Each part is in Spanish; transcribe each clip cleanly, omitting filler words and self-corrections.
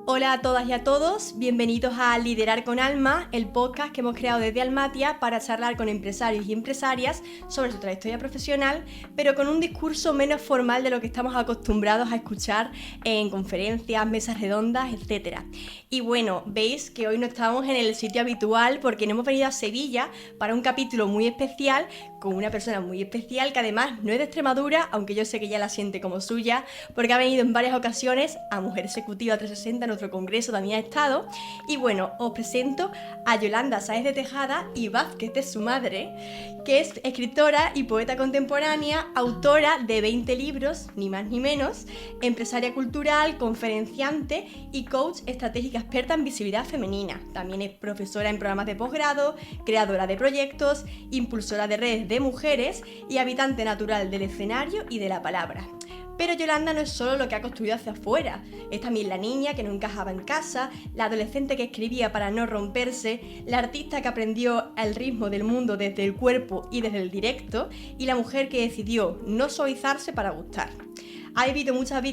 Hola a todas y a todos, bienvenidos a Liderar con Alma, el podcast que hemos creado desde Almatia para charlar con empresarios y empresarias sobre su trayectoria profesional, pero con un discurso menos formal de lo que estamos acostumbrados a escuchar en conferencias, mesas redondas, etc. Y bueno, veis que hoy no estamos en el sitio habitual porque nos hemos venido a Sevilla para un capítulo muy especial con una persona muy especial que además no es de Extremadura, aunque yo sé que ya la siente como suya, porque ha venido en varias ocasiones a Mujer Ejecutiva 360, nuestro congreso también ha estado. Y bueno, os presento a Yolanda Sáez de Tejada y Vázquez de su madre, que es escritora y poeta contemporánea, autora de 20 libros, ni más ni menos, empresaria cultural, conferenciante y coach estratégica experta en visibilidad femenina. También es profesora en programas de posgrado, creadora de proyectos, impulsora de redes de mujeres y habitante natural del escenario y de la palabra. Pero Yolanda no es solo lo que ha construido hacia afuera, es también la niña que no encajaba en casa, la adolescente que escribía para no romperse, la artista que aprendió el ritmo del mundo desde el cuerpo y desde el directo, y la mujer que decidió no suavizarse para gustar. Ha vivido muchas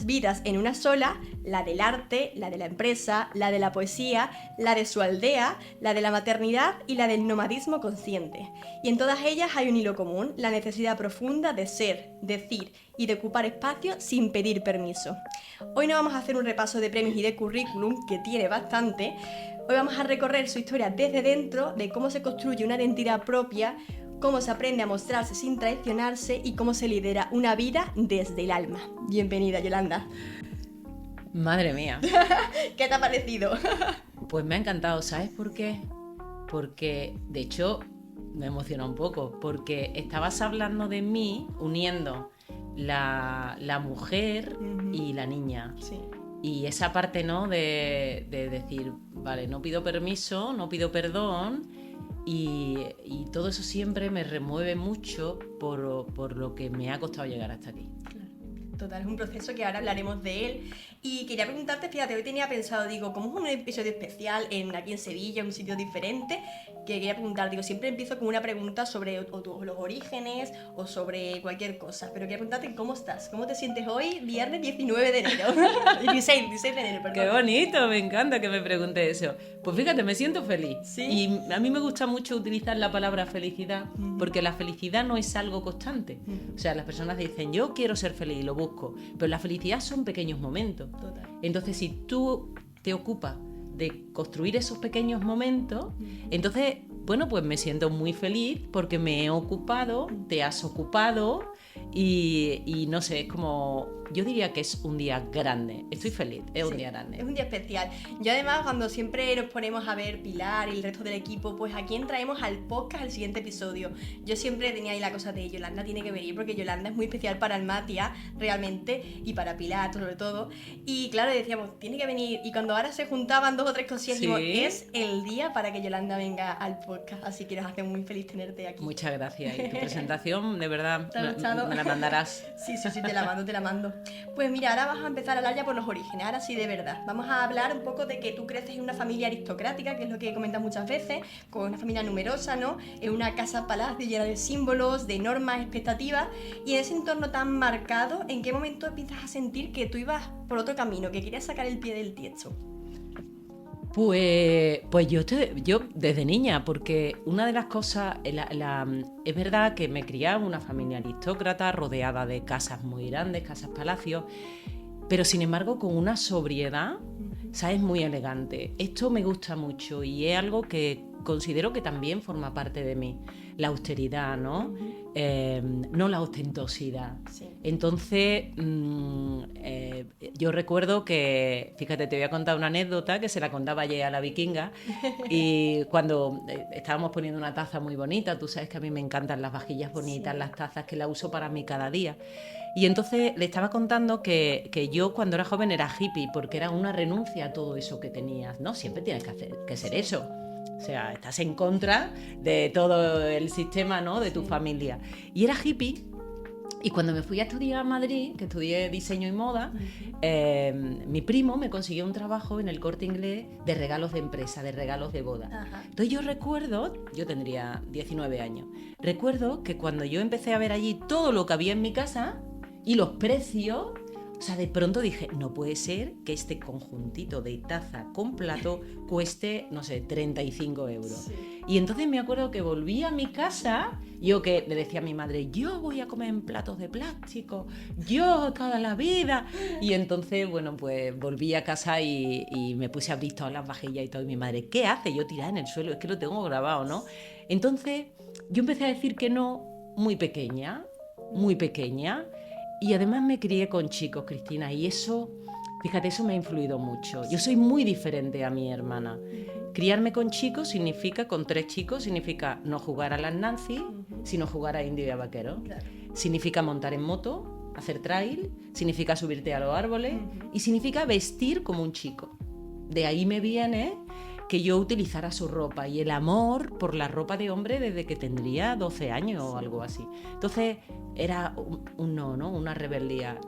vidas en una sola, la del arte, la de la empresa, la de la poesía, la de su aldea, la de la maternidad y la del nomadismo consciente. Y en todas ellas hay un hilo común, la necesidad profunda de ser, decir y de ocupar espacio sin pedir permiso. Hoy no vamos a hacer un repaso de premios y de currículum, que tiene bastante. Hoy vamos a recorrer su historia desde dentro, de cómo se construye una identidad propia, cómo se aprende a mostrarse sin traicionarse y cómo se lidera una vida desde el alma. Bienvenida, Yolanda. Madre mía. ¿Qué te ha parecido? Pues me ha encantado, ¿sabes por qué? Porque, de hecho, me emociona un poco, porque estabas hablando de mí uniendo la mujer y la niña. Sí. Y esa parte, ¿no? De decir, vale, no pido permiso, no pido perdón. Y todo eso siempre me remueve mucho por lo que me ha costado llegar hasta aquí. Total, es un proceso que ahora hablaremos de él. Y quería preguntarte, fíjate, hoy tenía pensado, digo, como es un episodio especial aquí en Sevilla, en un sitio diferente, que quería preguntar, digo, siempre empiezo con una pregunta sobre los orígenes o sobre cualquier cosa, pero quería preguntarte cómo estás, cómo te sientes hoy, viernes 19 de enero, 16 de enero, perdón. Qué bonito, me encanta que me pregunte eso. Pues fíjate, me siento feliz. ¿Sí? Y a mí me gusta mucho utilizar la palabra felicidad, porque la felicidad no es algo constante. O sea, las personas dicen, yo quiero ser feliz y lo busco, pero la felicidad son pequeños momentos. Total. Entonces, si tú te ocupas de construir esos pequeños momentos, entonces, bueno, pues me siento muy feliz porque me he ocupado, te has ocupado y no sé, es como... Yo diría que es un día grande. Estoy feliz, es un día grande. Es un día especial. Yo además, cuando siempre nos ponemos a ver Pilar y el resto del equipo, pues a quién traemos al podcast, al siguiente episodio. Yo siempre tenía ahí la cosa de Yolanda tiene que venir, porque Yolanda es muy especial para Almatia, realmente, y para Pilar, sobre todo. Y claro, decíamos, tiene que venir. Y cuando ahora se juntaban 2 o 3 cosillas, ¿Sí? digo, es el día para que Yolanda venga al podcast. Así que nos hace muy feliz tenerte aquí. Muchas gracias. Y tu presentación, de verdad, ¿Te ha gustado? me la mandarás. Sí, te la mando. Pues mira, ahora vamos a empezar a hablar ya por los orígenes, ahora sí de verdad. Vamos a hablar un poco de que tú creces en una familia aristocrática, que es lo que comentas muchas veces, con una familia numerosa, ¿no? En una casa-palacio llena de símbolos, de normas, expectativas, y en ese entorno tan marcado, ¿en qué momento empiezas a sentir que tú ibas por otro camino, que querías sacar el pie del tiesto? Pues yo desde niña, porque una de las cosas, es verdad que me criaba en una familia aristócrata, rodeada de casas muy grandes, casas palacios, pero sin embargo con una sobriedad, ¿sabes? Muy elegante. Esto me gusta mucho y es algo que considero que también forma parte de mí. La austeridad, ¿no? No la ostentosidad. Sí. Entonces, yo recuerdo que, fíjate, te voy a contar una anécdota que se la contaba ayer a la vikinga, y cuando estábamos poniendo una taza muy bonita, tú sabes que a mí me encantan las vajillas bonitas, sí, las tazas, que la uso para mí cada día. Y entonces le estaba contando que yo cuando era joven era hippie, porque era una renuncia a todo eso que tenías, ¿no? Siempre tienes que ser eso. O sea, estás en contra de todo el sistema, ¿no? De tu familia. Y era hippie. Y cuando me fui a estudiar a Madrid, que estudié diseño y moda, mi primo me consiguió un trabajo en el Corte Inglés de regalos de empresa, de regalos de boda. Ajá. Entonces yo recuerdo, yo tendría 19 años, recuerdo que cuando yo empecé a ver allí todo lo que había en mi casa y los precios, O sea, de pronto dije, no puede ser que este conjuntito de taza con plato cueste, no sé, 35 euros. Sí. Y entonces me acuerdo que volví a mi casa, yo que le decía a mi madre, yo voy a comer en platos de plástico, yo toda la vida. Y entonces, bueno, pues volví a casa y me puse a abrir todas las vajillas y todo. Y mi madre, ¿qué hace? Yo tirada en el suelo, es que lo tengo grabado, ¿no? Entonces, yo empecé a decir que no muy pequeña. Y además me crié con chicos, Cristina, y eso, fíjate, eso me ha influido mucho. Yo soy muy diferente a mi hermana. Criarme con chicos significa, con 3 chicos, significa no jugar a las Nancy, sino jugar a indio y a vaquero. Claro. Significa montar en moto, hacer trail, significa subirte a los árboles y significa vestir como un chico. De ahí me viene que yo utilizara su ropa y el amor por la ropa de hombre desde que tendría 12 años o algo así. Entonces era una rebeldía.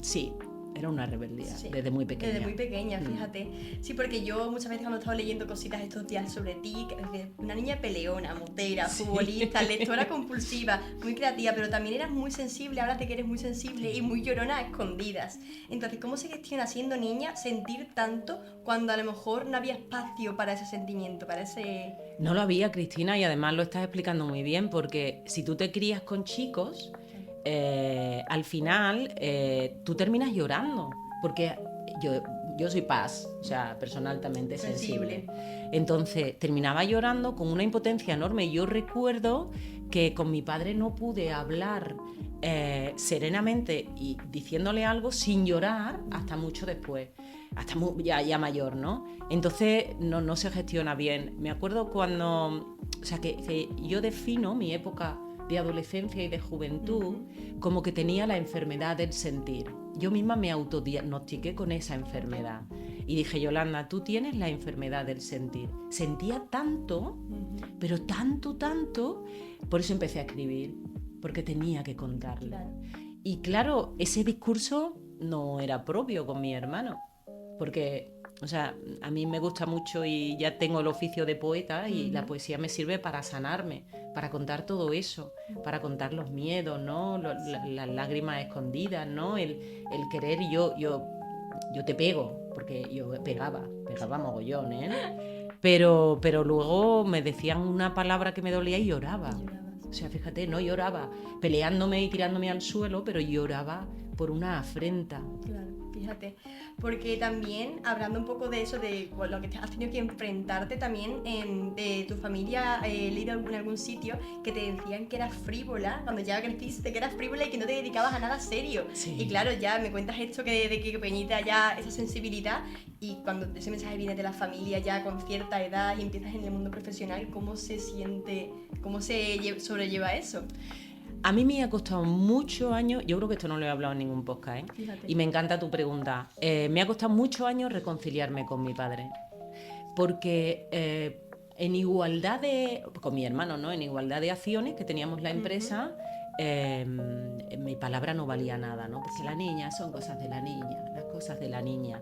Sí, era una rebeldía, Sí, desde muy pequeña. Desde muy pequeña, fíjate. Sí, porque yo muchas veces cuando he estado leyendo cositas estos días sobre ti, que una niña peleona, motera, futbolista, lectora compulsiva, muy creativa, pero también eras muy sensible, ahora te que eres muy sensible y muy llorona a escondidas. Entonces, ¿cómo se gestiona siendo niña sentir tanto cuando a lo mejor no había espacio para ese sentimiento, para ese... No lo había, Cristina, y además lo estás explicando muy bien, porque si tú te crías con chicos, al final tú terminas llorando, porque yo soy Paz, o sea, persona altamente sensible. Entonces terminaba llorando con una impotencia enorme. Y yo recuerdo que con mi padre no pude hablar serenamente y diciéndole algo sin llorar hasta mucho después, hasta ya mayor, ¿no? Entonces no se gestiona bien. Me acuerdo cuando, o sea, que yo defino mi época de adolescencia y de juventud como que tenía la enfermedad del sentir. Yo misma me autodiagnostiqué con esa enfermedad y dije, Yolanda, tú tienes la enfermedad del sentir. Sentía tanto, pero tanto, por eso empecé a escribir, porque tenía que contarlo. Claro. Y claro, ese discurso no era propio con mi hermano, porque, o sea, a mí me gusta mucho y ya tengo el oficio de poeta y la poesía me sirve para sanarme, para contar todo eso, para contar los miedos, ¿no? Las lágrimas escondidas, ¿no? El querer, y yo te pego, porque yo pegaba mogollón, ¿eh? Pero luego me decían una palabra que me dolía y lloraba. O sea, fíjate, no lloraba peleándome y tirándome al suelo, pero lloraba por una afrenta. Claro, fíjate, porque también hablando un poco de eso, de lo que has tenido que enfrentarte también de tu familia, he leído en algún sitio que te decían que eras frívola, cuando ya creciste, que eras frívola y que no te dedicabas a nada serio. Sí. Y claro, ya me cuentas esto que de que pequeñita ya esa sensibilidad, y cuando ese mensaje viene de la familia ya con cierta edad y empiezas en el mundo profesional, ¿cómo se siente, cómo se sobrelleva eso? A mí me ha costado muchos años, yo creo que esto no lo he hablado en ningún podcast, ¿eh? Fíjate. Y me encanta tu pregunta. Me ha costado muchos años reconciliarme con mi padre, porque en igualdad de, con mi hermano, ¿no? En igualdad de acciones que teníamos la empresa, mi palabra no valía nada, ¿no? Porque la niña, son cosas de la niña, las cosas de la niña.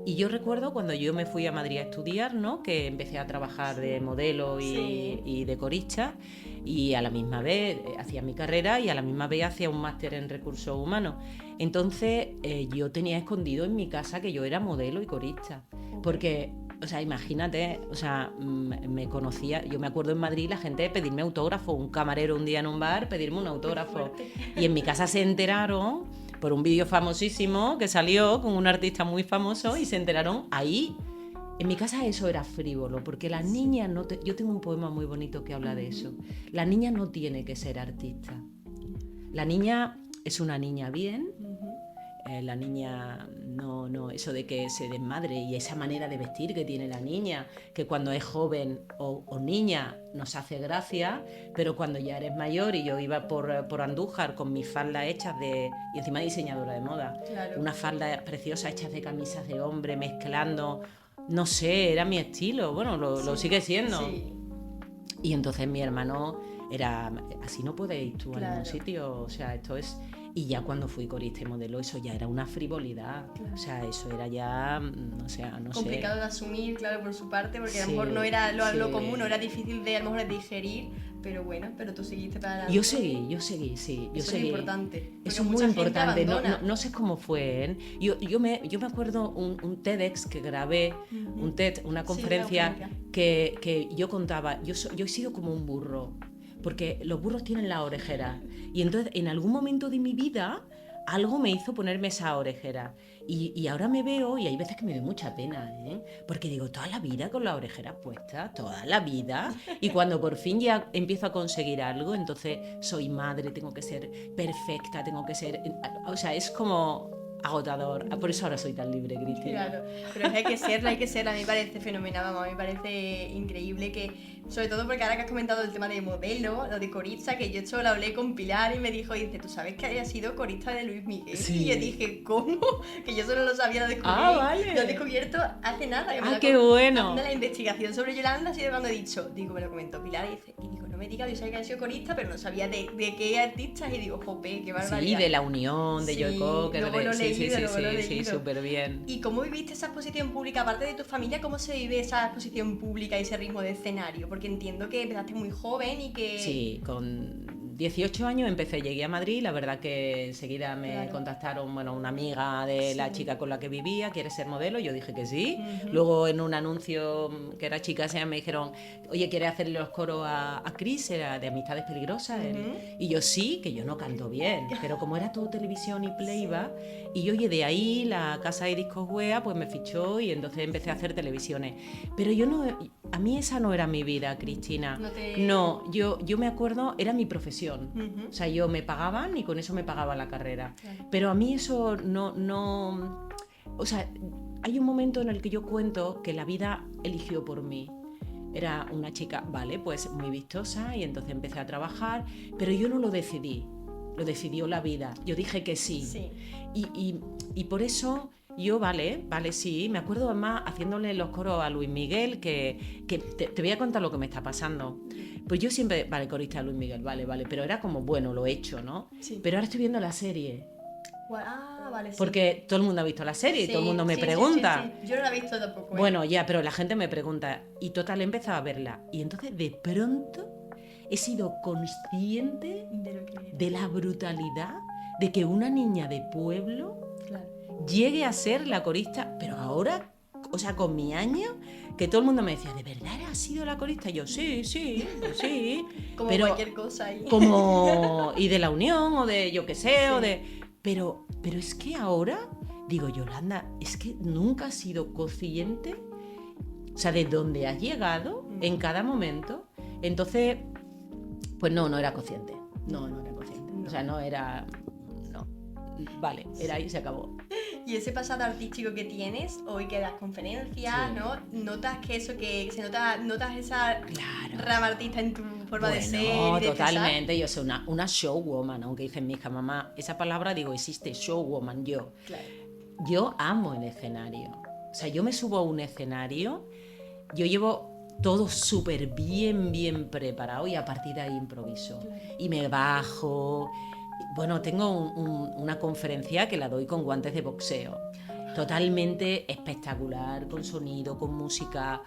Y yo recuerdo cuando yo me fui a Madrid a estudiar, ¿no? Que empecé a trabajar de modelo y de corista, y a la misma vez hacía mi carrera y a la misma vez hacía un máster en recursos humanos. Entonces yo tenía escondido en mi casa que yo era modelo y corista, porque, o sea, imagínate, o sea, me conocía, yo me acuerdo en Madrid la gente pedirme autógrafo, un camarero un día en un bar pedirme un autógrafo, y en mi casa se enteraron por un vídeo famosísimo que salió con un artista muy famoso y se enteraron ahí. En mi casa eso era frívolo, porque las niñas no yo tengo un poema muy bonito que habla de eso. La niña no tiene que ser artista. La niña es una niña bien. La niña no, eso de que se desmadre, y esa manera de vestir que tiene la niña, que cuando es joven o niña nos hace gracia, pero cuando ya eres mayor, y yo iba por Andújar con mis faldas hechas y encima diseñadora de moda, Claro. unas faldas preciosas hechas de camisas de hombre, mezclando, no sé, era mi estilo, bueno, lo sigue siendo. Sí. Y entonces mi hermano era, así no puedes ir tú a ningún Claro. sitio, o sea, esto es... Y ya cuando fui corista y modelo, eso ya era una frivolidad. Claro. O sea, eso era ya, o sea, no complicado sé. de asumir, claro, por su parte, porque a lo Sí, mejor no era lo sí. común, no era difícil de a lo mejor de digerir, pero bueno, pero tú seguiste para adelante. Yo seguí, sí. Yo Eso seguí. es importante. porque Eso es muy mucha gente importante. abandona. No sé cómo fue, ¿eh? Yo me acuerdo un TEDx que grabé, Ujú. un TED, una Sí, conferencia, una conferencia. que yo contaba. Yo he sido como un burro, porque los burros tienen la orejera. Y entonces, en algún momento de mi vida, algo me hizo ponerme esa orejera. Y ahora me veo, y hay veces que me da mucha pena, ¿eh? Porque digo, toda la vida con la orejera puesta, toda la vida. Y cuando por fin ya empiezo a conseguir algo, entonces soy madre, tengo que ser perfecta, tengo que ser... O sea, es como agotador. Por eso ahora soy tan libre, Cristina. Claro, pero hay que serla, a mí me parece fenomenal, vamos, a mí me parece increíble que, sobre todo porque ahora que has comentado el tema de modelo, lo de corista, que yo esto lo hablé con Pilar y me dice, ¿tú sabes que haya sido corista de Luis Miguel? Sí. Y yo dije, ¿cómo? Que yo solo lo sabía, lo descubrí, Vale. lo he descubierto hace nada. Que me Qué bueno. haciendo la investigación sobre Yolanda ha sido cuando he dicho, me lo comentó Pilar y digo, no me digas, yo sabía que había sido corista, pero no sabía de qué artistas y digo, jope, qué barbaridad. Sí, de La Unión, de Sí, Joe Cocker, luego lo he leído, luego lo he sí, leído. súper bien. ¿Y cómo viviste esa exposición pública? Aparte de tu familia, ¿cómo se vive esa exposición pública y ese ritmo de escenario? Porque entiendo que empezaste muy joven y que... Sí, con 18 años llegué a Madrid, la verdad que enseguida me Claro. contactaron, una amiga de la Sí. chica con la que vivía, ¿quieres ser modelo? Yo dije que sí. Ujú. Luego en un anuncio que era Chicas me dijeron, oye, ¿quieres hacerle los coros a Chris? Era de Amistades Peligrosas. Ujú. Y yo sí, que yo no canto bien, pero como era todo televisión y playback, y oye, de ahí la casa de discos Wea pues me fichó y entonces empecé a hacer televisiones. Pero a mí esa no era mi vida, Cristina. No, yo me acuerdo, era mi profesión. Ujú. O sea, yo me pagaban y con eso me pagaba la carrera. Claro. Pero a mí eso no... O sea, hay un momento en el que yo cuento que la vida eligió por mí. Era una chica, vale, pues muy vistosa y entonces empecé a trabajar, pero yo no lo decidí, lo decidió la vida. Yo dije que sí. Sí. Y por eso yo, vale, sí, me acuerdo además haciéndole los coros a Luis Miguel, que te voy a contar lo que me está pasando. Pues yo siempre, vale, corista de Luis Miguel, vale, pero era como, bueno, lo he hecho, ¿no? Sí. Pero ahora estoy viendo la serie, Vale, sí. porque todo el mundo ha visto la serie y todo el mundo me sí, pregunta. sí. Yo no la he visto tampoco. Bueno, ya, pero la gente me pregunta, y total, he empezado a verla. Y entonces, de pronto, he sido consciente De lo que... de la brutalidad de que una niña de pueblo Claro. llegue a ser la corista, pero ahora, o sea, con mi año, que todo el mundo me decía, ¿de verdad has sido la corista? Y yo, sí. Como pero, cualquier cosa ahí. como, y de La Unión, o de yo qué sé, Sí. o de... Pero es que ahora, digo, Yolanda, es que nunca has sido consciente, o sea, de dónde has llegado en cada momento. Entonces, pues no era consciente. No era consciente. No. O sea, no era... No. Vale, era ahí y se acabó. Y ese pasado artístico que tienes, hoy que das conferencias, Sí. ¿no? Notas que eso, que se notas esa Claro. rama artista en tu forma de ser y de totalmente. Yo soy una showwoman, aunque dicen mi hija, mamá, esa palabra, digo, existe, showwoman, yo. Claro. Yo amo el escenario. O sea, yo me subo a un escenario, yo llevo todo súper bien preparado y a partir de ahí improviso. Claro. Y me bajo. Bueno, tengo una conferencia que la doy con guantes de boxeo. Totalmente espectacular, con sonido, con música.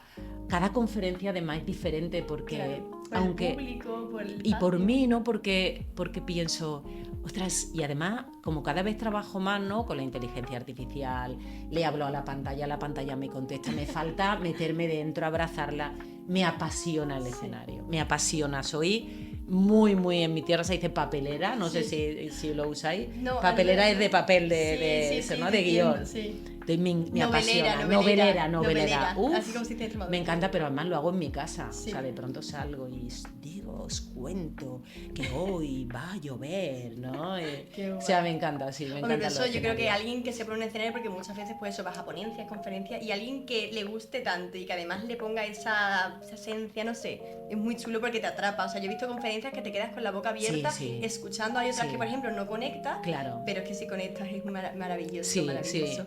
Cada conferencia además es diferente porque... Claro. Por aunque el público, por el y por espacio. mí, ¿no? Porque pienso, ostras, y además, como cada vez trabajo más, ¿no? Con la inteligencia artificial, le hablo a la pantalla me contesta, me falta meterme dentro, abrazarla. Me apasiona el escenario, me apasiona. Soy muy, en mi tierra se dice papelera, no sé si lo usáis. No, Papelera no, es de papel, de entiendo, guión. sí. Me Novelera, apasiona. Novelera. Uf, así como se dice en Extremadura. me encanta, pero además lo hago en mi casa. Sí. O sea, de pronto salgo y digo, os cuento que hoy va a llover, ¿no? Qué O sea, guay. me encanta, sí, me Hombre, encanta. pero eso yo creo que alguien que se pone un escenario, porque muchas veces pues eso vas a ponencias, conferencias, y alguien que le guste tanto y que además le ponga esa esencia, no sé, es muy chulo porque te atrapa. O sea, yo he visto conferencias que te quedas con la boca abierta Sí. escuchando, hay otras Sí. que por ejemplo no conectas, Claro. pero es que si conectas es maravilloso, Sí, maravilloso.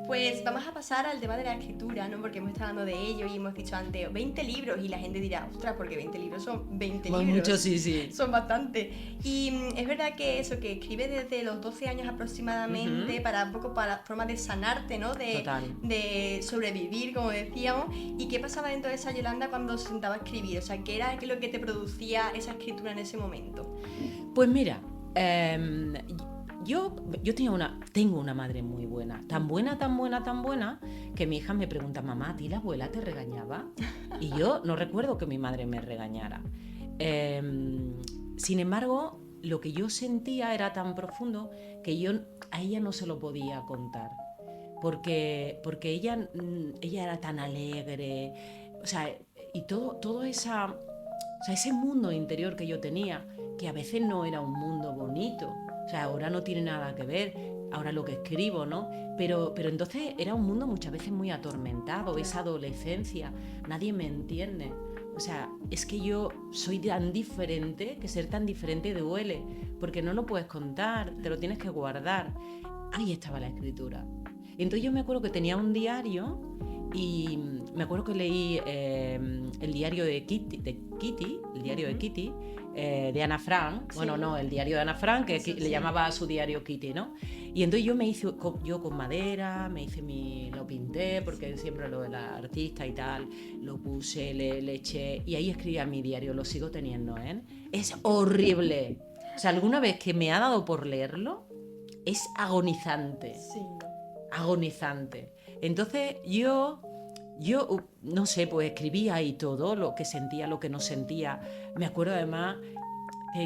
Pues vamos a pasar al tema de la escritura, ¿no? Porque hemos estado hablando de ello y hemos dicho antes 20 libros y la gente dirá, ostras, porque 20 libros son 20 libros. Muchos, sí. Son bastantes. Y es verdad que eso, que escribes desde los 12 años aproximadamente, para un poco para forma de sanarte, ¿no? De sobrevivir, como decíamos. ¿Y qué pasaba dentro de esa Yolanda cuando se sentaba a escribir? O sea, ¿qué era lo que te producía esa escritura en ese momento? Pues mira, yo tengo una madre muy buena, tan buena, que mi hija me pregunta, mamá, ¿a ti la abuela te regañaba? Y yo no recuerdo que mi madre me regañara. Sin embargo, lo que yo sentía era tan profundo que yo a ella no se lo podía contar, porque ella era tan alegre, o sea, y todo ese mundo interior que yo tenía, que a veces no era un mundo bonito. O sea, ahora no tiene nada que ver, ahora lo que escribo, ¿no? Pero entonces era un mundo muchas veces muy atormentado, esa adolescencia, nadie me entiende. O sea, es que yo soy tan diferente, que ser tan diferente duele, porque no lo puedes contar, te lo tienes que guardar. Ahí estaba la escritura. Entonces yo me acuerdo que tenía un diario y me acuerdo que leí el diario de Kitty, el diario de Kitty, de Ana Frank, el diario de Ana Frank, que le llamaba a su diario Kitty, ¿no? Y entonces yo me hice, yo con madera, lo pinté, porque siempre lo de la artista y tal, lo puse, le eché, y ahí escribía mi diario, lo sigo teniendo, ¿eh? Es horrible. O sea, alguna vez que me ha dado por leerlo, es agonizante. Sí. Agonizante. Entonces yo no sé, pues escribía ahí todo lo que sentía, lo que no sentía. Me acuerdo además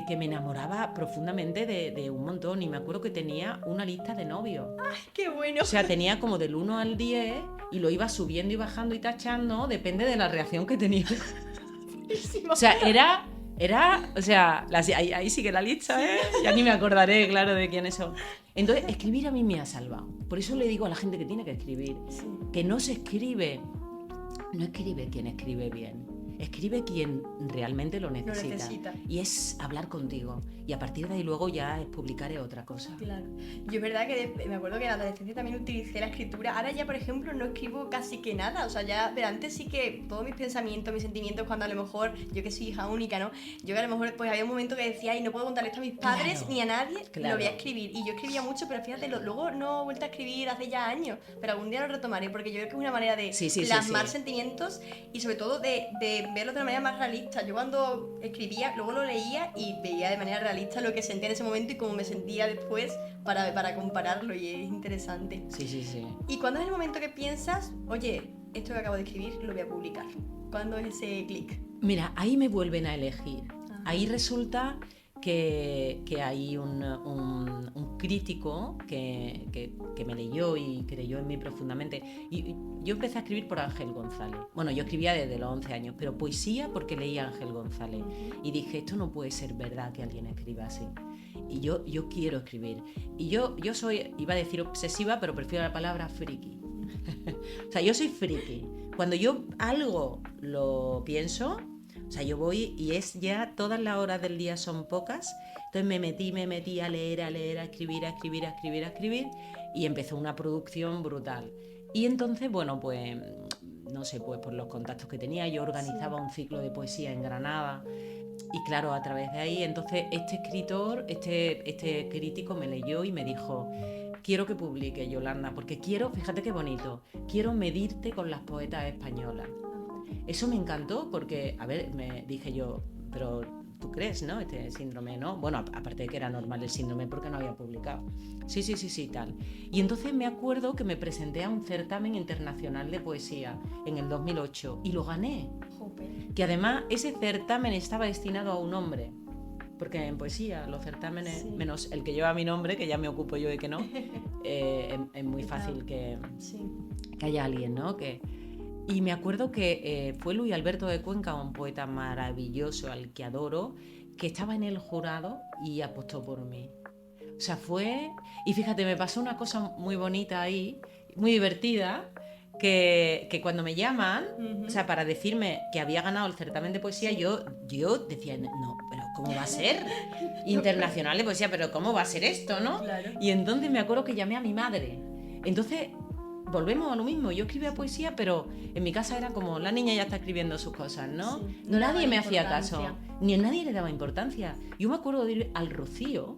que me enamoraba profundamente de un montón, y me acuerdo que tenía una lista de novios. ¡Ay, qué bueno! O sea, tenía como del 1 al 10 y lo iba subiendo y bajando y tachando, depende de la reacción que tenía. O sea, ahí sigue la lista, ¿eh? Ya ni me acordaré, claro, de quiénes son. Entonces, escribir a mí me ha salvado. Por eso le digo a la gente que tiene que escribir, que no escribe quien escribe bien, escribe quien realmente lo necesita. Y es hablar contigo. Y a partir de ahí luego ya es publicar otra cosa. Claro. Yo es verdad que me acuerdo que en la adolescencia también utilicé la escritura. Ahora ya, por ejemplo, no escribo casi que nada. O sea, pero antes sí que todos mis pensamientos, mis sentimientos, cuando a lo mejor, yo que soy hija única, ¿no? Yo que a lo mejor pues había un momento que decía, y no puedo contarle esto a mis padres ni a nadie, lo voy a escribir. Y yo escribía mucho, pero fíjate, luego no he vuelto a escribir hace ya años. Pero algún día lo retomaré, porque yo creo que es una manera de plasmar sentimientos y sobre todo de verlo de una manera más realista. Yo cuando escribía, luego lo leía y veía de manera realista lo que sentía en ese momento y cómo me sentía después para compararlo, y es interesante. Sí. ¿Y cuándo es el momento que piensas, oye, esto que acabo de escribir lo voy a publicar? ¿Cuándo es ese clic? Mira, ahí me vuelven a elegir. Ahí resulta que hay un crítico que me leyó y creyó en mí profundamente. Y yo empecé a escribir por Ángel González. Bueno, yo escribía desde los 11 años, pero poesía porque leía a Ángel González. Y dije, esto no puede ser verdad que alguien escriba así. Y yo quiero escribir. Y yo soy, iba a decir obsesiva, pero prefiero la palabra friki. O sea, yo soy friki. Cuando yo algo lo pienso, o sea, yo voy y es ya todas las horas del día son pocas, entonces me metí a leer, a escribir, y empezó una producción brutal. Y entonces, bueno, pues, no sé, pues por los contactos que tenía, yo organizaba un ciclo de poesía en Granada, y claro, a través de ahí, entonces este escritor, este crítico me leyó y me dijo, quiero que publique, Yolanda, porque fíjate qué bonito, quiero medirte con las poetas españolas. Eso me encantó porque, a ver, me dije yo, pero tú crees, ¿no? Este síndrome, ¿no? Bueno, aparte de que era normal el síndrome porque no había publicado. Sí, tal. Y entonces me acuerdo que me presenté a un certamen internacional de poesía en el 2008 y lo gané. Joder. Que además ese certamen estaba destinado a un hombre. Porque en poesía los certámenes, menos el que lleva mi nombre, que ya me ocupo yo de que no, es muy fácil que haya alguien, ¿no? Y me acuerdo que fue Luis Alberto de Cuenca, un poeta maravilloso al que adoro, que estaba en el jurado y apostó por mí. O sea, y fíjate, me pasó una cosa muy bonita ahí, muy divertida, que cuando me llaman, o sea, para decirme que había ganado el certamen de poesía, yo decía, no, pero ¿cómo va a ser? Internacional de poesía, pero ¿cómo va a ser esto, no? Claro. Y entonces me acuerdo que llamé a mi madre. Entonces volvemos a lo mismo. Yo escribía poesía, pero en mi casa era como, la niña ya está escribiendo sus cosas, ¿no? Sí, Nadie me hacía caso, ni a nadie le daba importancia. Yo me acuerdo de ir al Rocío,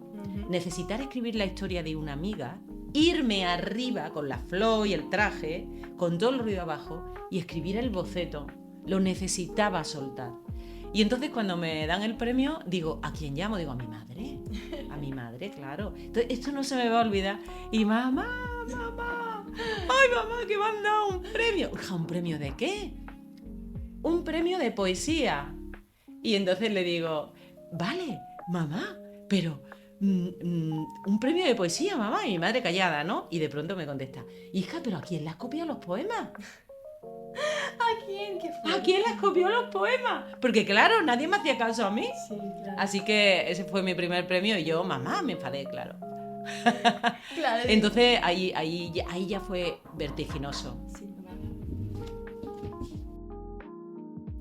necesitar escribir la historia de una amiga, irme arriba con la flor y el traje, con todo el ruido abajo, y escribir el boceto. Lo necesitaba soltar. Y entonces cuando me dan el premio, digo, ¿a quién llamo? Digo, a mi madre. A mi madre, claro. Entonces esto no se me va a olvidar. Y mamá, ay mamá, que me han dado un premio. Hija, ¿un premio de qué? Un premio de poesía. Y entonces le digo, vale, mamá, pero un premio de poesía, mamá. Y mi madre callada, ¿no? Y de pronto me contesta, hija, ¿pero a quién le has copiado los poemas? ¿A quién? ¿Qué fue? ¿A quién les copió los poemas? Porque claro, nadie me hacía caso a mí. Sí, claro. Así que ese fue mi primer premio y yo, mamá, me enfadé, claro. Claro. Entonces ahí ya fue vertiginoso. Sí,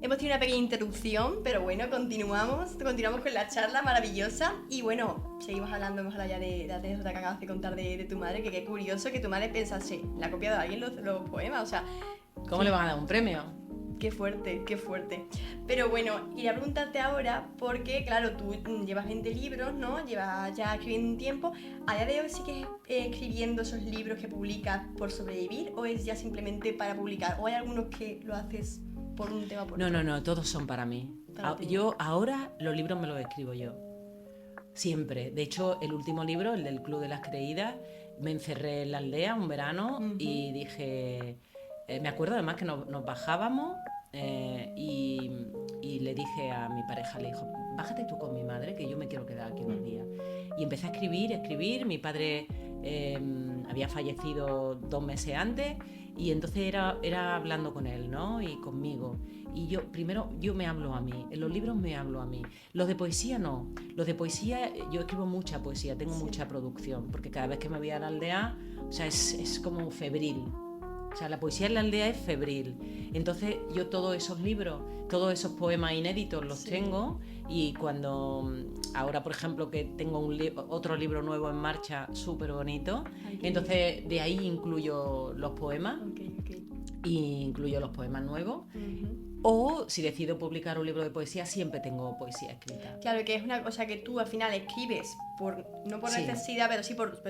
hemos tenido una pequeña interrupción, pero bueno, continuamos con la charla maravillosa y bueno, seguimos hablando, hemos hablado ya de la anécdota que acabas de contar de tu madre, que qué curioso que tu madre pensase, ¿le ha copiado a alguien los poemas? O sea, ¿Cómo le van a dar un premio? Qué fuerte, qué fuerte. Pero bueno, quería preguntarte ahora, porque claro, tú llevas 20 libros, ¿no? Llevas ya escribiendo un tiempo. ¿A día de hoy sigues escribiendo esos libros que publicas por sobrevivir o es ya simplemente para publicar? ¿O hay algunos que lo haces por un tema por otro? No, todos son para mí. Para ti. Yo ahora los libros me los escribo yo. Siempre. De hecho, el último libro, el del Club de las Creídas, me encerré en la aldea un verano y dije... me acuerdo además que nos bajábamos y le dije a mi pareja, le dijo, bájate tú con mi madre que yo me quiero quedar aquí unos días. Y empecé a escribir, mi padre había fallecido 2 meses antes y entonces era hablando con él, ¿no? Y conmigo. Y yo me hablo a mí, en los libros me hablo a mí. Los de poesía no, los de poesía, yo escribo mucha poesía, tengo mucha producción, porque cada vez que me voy a la aldea, o sea, es como febril. O sea, la poesía en la aldea es febril. Entonces yo todos esos libros, todos esos poemas inéditos los tengo y cuando ahora, por ejemplo, que tengo otro libro nuevo en marcha súper bonito, entonces de ahí incluyo los poemas y incluyo los poemas nuevos. O si decido publicar un libro de poesía, siempre tengo poesía escrita. Claro, que es una cosa que tú al final escribes, no por necesidad, pero sí por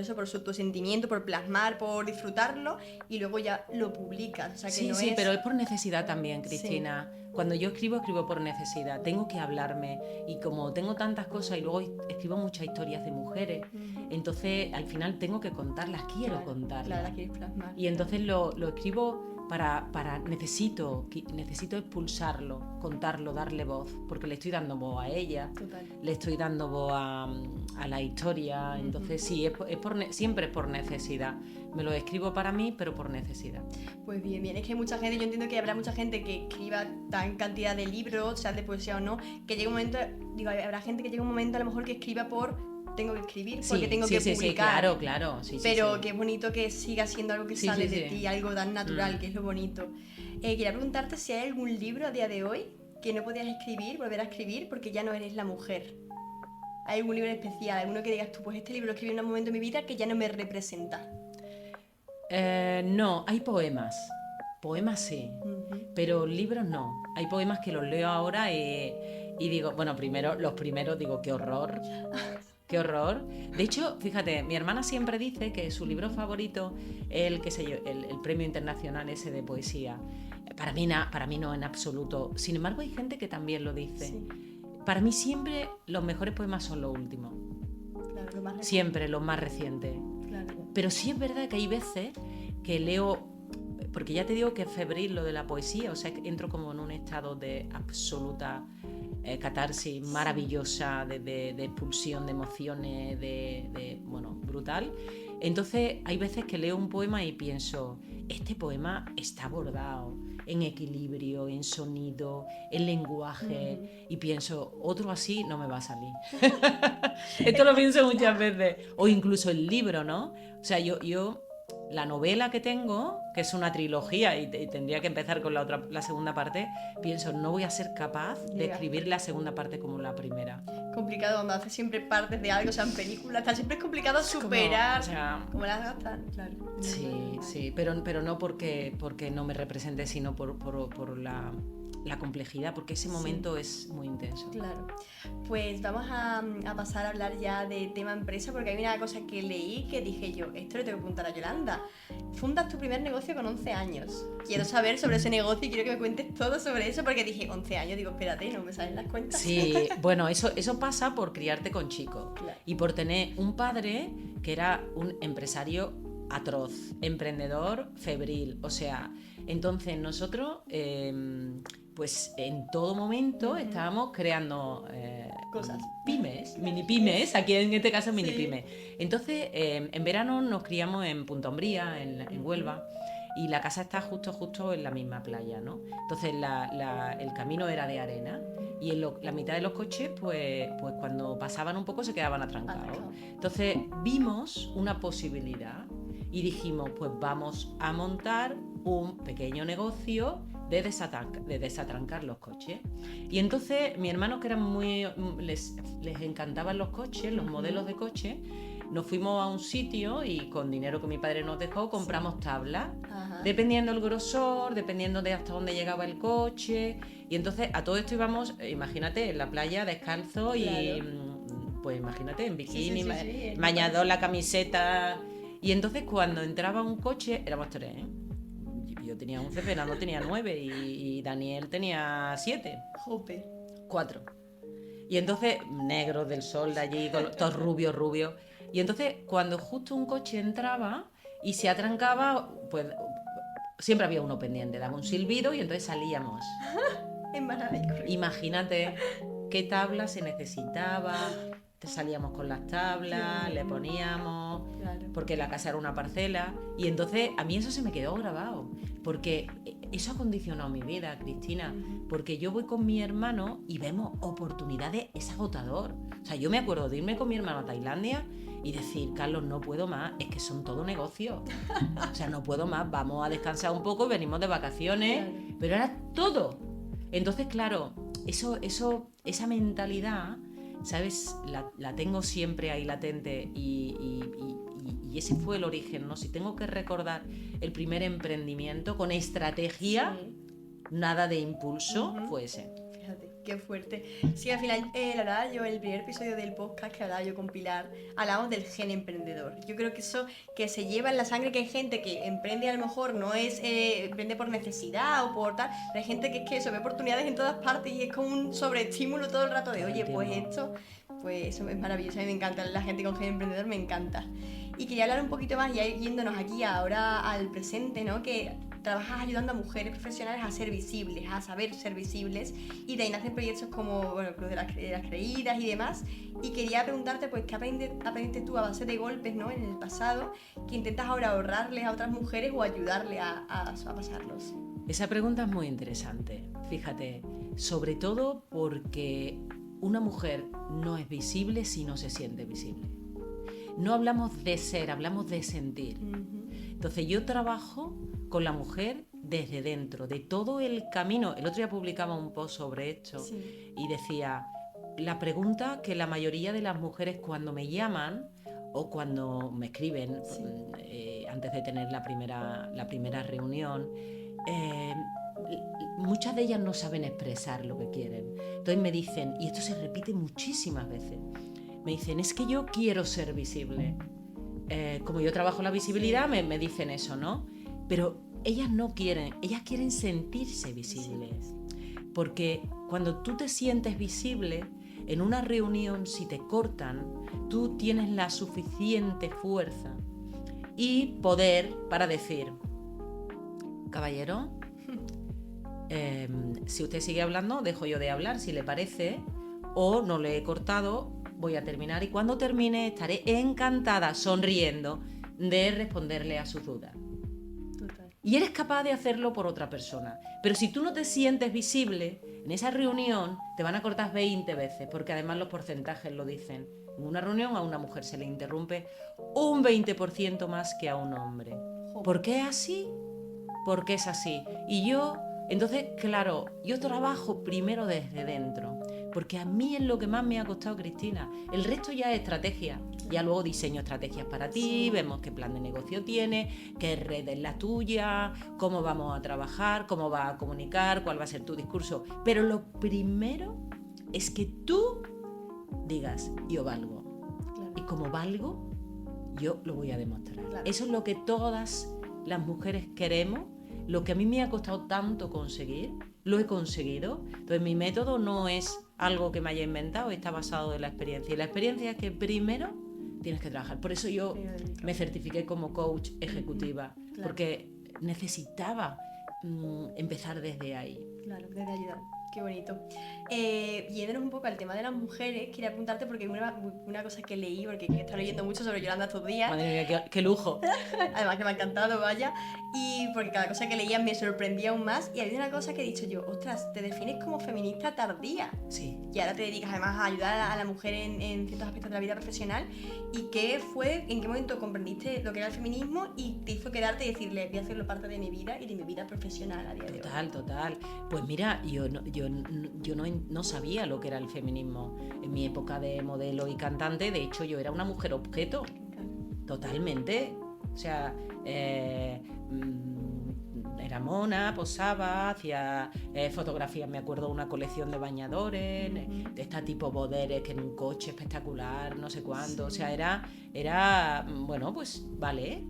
tu sentimiento, por plasmar, por disfrutarlo, y luego ya lo publicas. O sea, que sí, pero es por necesidad también, Cristina. Sí. Cuando yo escribo por necesidad. Tengo que hablarme. Y como tengo tantas cosas y luego escribo muchas historias de mujeres, entonces al final tengo que contarlas, quiero contarlas. Claro, las quieres plasmar. Y entonces lo escribo... necesito expulsarlo, contarlo, darle voz, porque le estoy dando voz a ella. Total. Le estoy dando voz a la historia, entonces sí, siempre es por necesidad. Me lo escribo para mí, pero por necesidad. Pues bien, es que hay mucha gente, yo entiendo que habrá mucha gente que escriba tan cantidad de libros, sea de poesía o no, que llega un momento, habrá gente que llega un momento a lo mejor que escriba tengo que escribir porque tengo que publicar. Sí, claro. Pero qué bonito que siga siendo algo que sale de ti, algo tan natural, que es lo bonito. Quería preguntarte si hay algún libro a día de hoy que no podías volver a escribir porque ya no eres la mujer. ¿Hay algún libro especial, alguno que digas tú, pues este libro lo escribí en un momento de mi vida que ya no me representa? No, hay poemas. Poemas sí, pero libros no. Hay poemas que los leo ahora y digo, bueno, los primeros digo, qué horror. ¡Qué horror! De hecho, fíjate, mi hermana siempre dice que su libro favorito es el premio internacional ese de poesía. Para mí no en absoluto. Sin embargo, hay gente que también lo dice. Sí. Para mí siempre los mejores poemas son los últimos. Claro, siempre los más recientes. Claro. Pero sí es verdad que hay veces que leo... Porque ya te digo que es febril lo de la poesía, o sea, que entro como en un estado de absoluta... catarsis maravillosa, de expulsión de emociones, bueno, brutal. Entonces hay veces que leo un poema y pienso, este poema está bordado en equilibrio, en sonido, en lenguaje, y pienso, otro así no me va a salir. Esto lo pienso muchas veces. O incluso el libro, ¿no? O sea, yo la novela que tengo, que es una trilogía y tendría que empezar con la segunda parte, pienso, no voy a ser capaz de escribir la segunda parte como la primera. Complicado cuando haces siempre partes de algo, sean películas, tal, siempre es complicado superar como las gastas, claro. Sí, pero no porque no me represente, sino por la complejidad, porque ese momento es muy intenso. Claro. Pues vamos a pasar a hablar ya de tema empresa, porque hay una cosa que leí que dije yo, esto le tengo que preguntar a Yolanda. Fundas tu primer negocio con 11 años. Quiero saber sobre ese negocio y quiero que me cuentes todo sobre eso, porque dije 11 años, digo, espérate, no me salen las cuentas. Sí, bueno, eso pasa por criarte con chicos, claro, y por tener un padre que era un empresario atroz, emprendedor febril, o sea, entonces nosotros pues en todo momento estábamos creando cosas, pymes, mini pymes, aquí en este caso mini pymes. Entonces en verano nos criamos en Punta Umbría, en Huelva, y la casa está justo en la misma playa, ¿no? Entonces el camino era de arena y la mitad de los coches pues cuando pasaban un poco se quedaban atrancados. Entonces vimos una posibilidad y dijimos, pues vamos a montar un pequeño negocio de desatrancar los coches. Y entonces mi hermano, que eran les encantaban los coches, los modelos de coches, nos fuimos a un sitio y con dinero que mi padre nos dejó compramos tablas, dependiendo del grosor, dependiendo de hasta dónde llegaba el coche. Y entonces a todo esto íbamos, imagínate, en la playa descalzo, claro, y pues imagínate, en bikini, bañador, la camiseta. Y entonces cuando entraba un coche, éramos 3, ¿eh? Yo tenía 11, Fernando tenía 9 y Daniel tenía 7. Jope. 4. Y entonces, negros del sol de allí, todos rubios. Y entonces, cuando justo un coche entraba y se atrancaba, pues siempre había uno pendiente, daba un silbido y entonces salíamos. Imagínate qué tabla se necesitaba. Salíamos con las tablas, le poníamos, claro, porque la casa era una parcela. Y entonces a mí eso se me quedó grabado, porque eso ha condicionado mi vida, Cristina, porque yo voy con mi hermano y vemos oportunidades, es agotador. O sea, yo me acuerdo de irme con mi hermano a Tailandia y decir, Carlos, no puedo más, es que son todo negocios. O sea, no puedo más, vamos a descansar un poco, venimos de vacaciones, claro, pero era todo. Entonces, claro, esa mentalidad, ¿sabes? La tengo siempre ahí latente y ese fue el origen, ¿no? Si tengo que recordar el primer emprendimiento con estrategia, nada de impulso, fue ese. Fíjate, qué fuerte. Sí, al final, la verdad, yo en el primer episodio del podcast que hablaba yo con Pilar, hablamos del gen emprendedor. Yo creo que eso que se lleva en la sangre, que hay gente que emprende a lo mejor no es, emprende por necesidad o por tal, pero hay gente que es que eso, ve oportunidades en todas partes y es como un sobreestímulo todo el rato de, oye, pues esto, pues eso es maravilloso. A mí me encanta, la gente con gen emprendedor me encanta. Y quería hablar un poquito más, ya yéndonos aquí ahora al presente, ¿no? Que trabajas ayudando a mujeres profesionales a ser visibles, a saber ser visibles, y de ahí nacen proyectos como, bueno, el Club de las Creídas y demás. Y quería preguntarte, pues, ¿qué aprendiste tú a base de golpes, ¿no? En el pasado, que intentas ahora ahorrarles a otras mujeres o ayudarles a pasarlos? Esa pregunta es muy interesante, fíjate, sobre todo porque una mujer no es visible si no se siente visible. No hablamos de ser, hablamos de sentir. Entonces yo trabajo con la mujer desde dentro, de todo el camino. El otro día publicaba un post sobre esto, y decía, la pregunta que la mayoría de las mujeres cuando me llaman o cuando me escriben, antes de tener la primera reunión, muchas de ellas no saben expresar lo que quieren. Entonces me dicen, y esto se repite muchísimas veces, me dicen, es que yo quiero ser visible. Como yo trabajo la visibilidad, me dicen eso, ¿no? Pero ellas no quieren, ellas quieren sentirse visibles. Porque cuando tú te sientes visible, en una reunión, si te cortan, tú tienes la suficiente fuerza y poder para decir, caballero, si usted sigue hablando, dejo yo de hablar, si le parece, o no le he cortado, voy a terminar y cuando termine estaré encantada, sonriendo, de responderle a sus dudas. Total. Y eres capaz de hacerlo por otra persona. Pero si tú no te sientes visible, en esa reunión te van a cortar 20 veces, porque además los porcentajes lo dicen. En una reunión a una mujer se le interrumpe un 20% más que a un hombre. ¿Por qué es así? Porque es así. Y yo, entonces, claro, yo trabajo primero desde dentro, porque a mí es lo que más me ha costado, Cristina. El resto ya es estrategia. Ya luego diseño estrategias para ti, vemos qué plan de negocio tienes, qué red es la tuya, cómo vamos a trabajar, cómo vas a comunicar, cuál va a ser tu discurso. Pero lo primero es que tú digas, yo valgo. Claro. Y como valgo, yo lo voy a demostrar. Claro. Eso es lo que todas las mujeres queremos, lo que a mí me ha costado tanto conseguir, lo he conseguido. Entonces mi método no es algo que me haya inventado, está basado en la experiencia. Y la experiencia es que primero tienes que trabajar. Por eso yo me certifiqué como coach ejecutiva, claro. Porque necesitaba empezar desde ahí. Claro, desde ayudar. Qué bonito. Yéndonos un poco al tema de las mujeres, quería preguntarte porque una cosa que leí, porque he estado leyendo mucho sobre Yolanda estos días. Madre mía, qué lujo. Además que me ha encantado, vaya. Y porque cada cosa que leía me sorprendía aún más. Y había una cosa que he dicho yo, ostras, te defines como feminista tardía. Sí. Y ahora te dedicas además a ayudar a la mujer en ciertos aspectos de la vida profesional. ¿Y en qué momento comprendiste lo que era el feminismo y te hizo quedarte y decirle, voy a hacerlo parte de mi vida y de mi vida profesional a día de hoy? Total. Pues mira, yo no sabía lo que era el feminismo. En mi época de modelo y cantante, de hecho, yo era una mujer objeto. Totalmente. O sea, era mona, posaba, hacía fotografías, me acuerdo de una colección de bañadores, de este tipo boderes, que en un coche espectacular, no sé cuánto. Sí. O sea, era bueno, pues vale.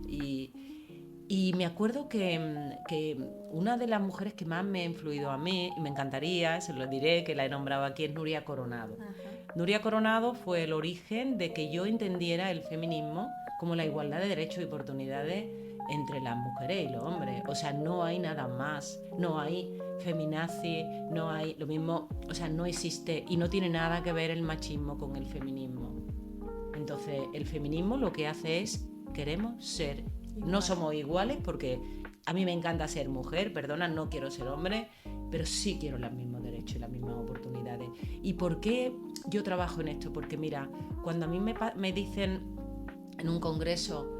Y me acuerdo que una de las mujeres que más me ha influido a mí, y me encantaría, se lo diré, que la he nombrado aquí, es Nuria Coronado. Ajá. Nuria Coronado fue el origen de que yo entendiera el feminismo como la igualdad de derechos y oportunidades entre las mujeres y los hombres. O sea, no hay nada más, no hay feminazi, no hay lo mismo, o sea, no existe y no tiene nada que ver el machismo con el feminismo. Entonces, el feminismo lo que hace es, queremos ser. No somos iguales porque a mí me encanta ser mujer, perdona, no quiero ser hombre, pero sí quiero los mismos derechos y las mismas oportunidades. ¿Y por qué yo trabajo en esto? Porque mira, cuando a mí me dicen en un congreso,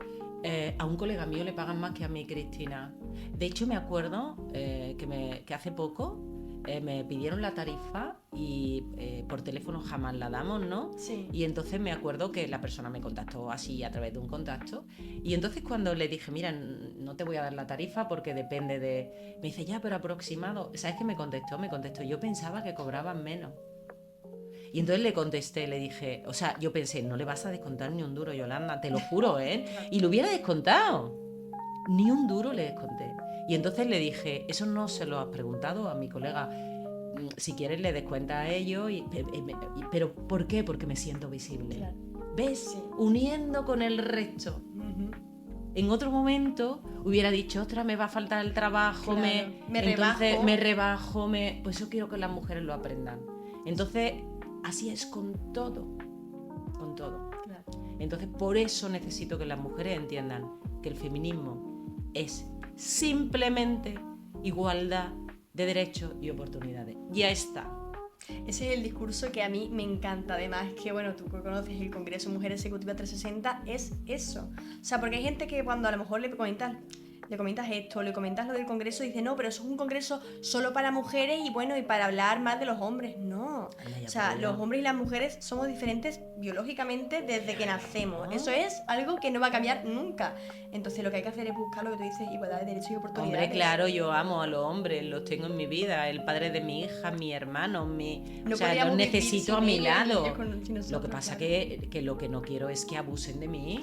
a un colega mío le pagan más que a mí, Cristina. De hecho, me acuerdo que hace poco me pidieron la tarifa y por teléfono jamás la damos, ¿no? Sí. Y entonces me acuerdo que la persona me contactó así a través de un contacto y entonces cuando le dije, mira, no te voy a dar la tarifa porque depende de... Me dice, ya, pero aproximado. ¿Sabes qué me contestó? Yo pensaba que cobraban menos. Y entonces le contesté, le dije, o sea, yo pensé, no le vas a descontar ni un duro, Yolanda, te lo juro, ¿eh? Y lo hubiera descontado. Ni un duro le desconté. Y entonces le dije, eso no se lo has preguntado a mi colega, si quieres le descuenta a ellos, pero ¿por qué? Porque me siento visible. Claro. ¿Ves? Sí. Uniendo con el resto. Uh-huh. En otro momento hubiera dicho, ostras, me va a faltar el trabajo, claro. me rebajo, pues yo quiero que las mujeres lo aprendan. Entonces, así es con todo. Claro. Entonces, por eso necesito que las mujeres entiendan que el feminismo es simplemente igualdad de derechos y oportunidades. Ya está. Ese es el discurso que a mí me encanta. Además, que bueno, tú que conoces el Congreso Mujeres Ejecutivas 360, es eso. O sea, porque hay gente que cuando a lo mejor le comentas esto, le comentas lo del congreso, dice, no, pero eso es un congreso solo para mujeres y bueno, y para hablar más de los hombres. No, o sea, los hombres y las mujeres somos diferentes biológicamente desde que nacemos. Eso es algo que no va a cambiar nunca. Entonces lo que hay que hacer es buscar lo que tú dices, igualdad de derechos y oportunidades. Hombre, claro, yo amo a los hombres, los tengo en mi vida, el padre de mi hija, mi hermano, o sea, los necesito a mi lado. Lo que pasa que lo que no quiero es que abusen de mí,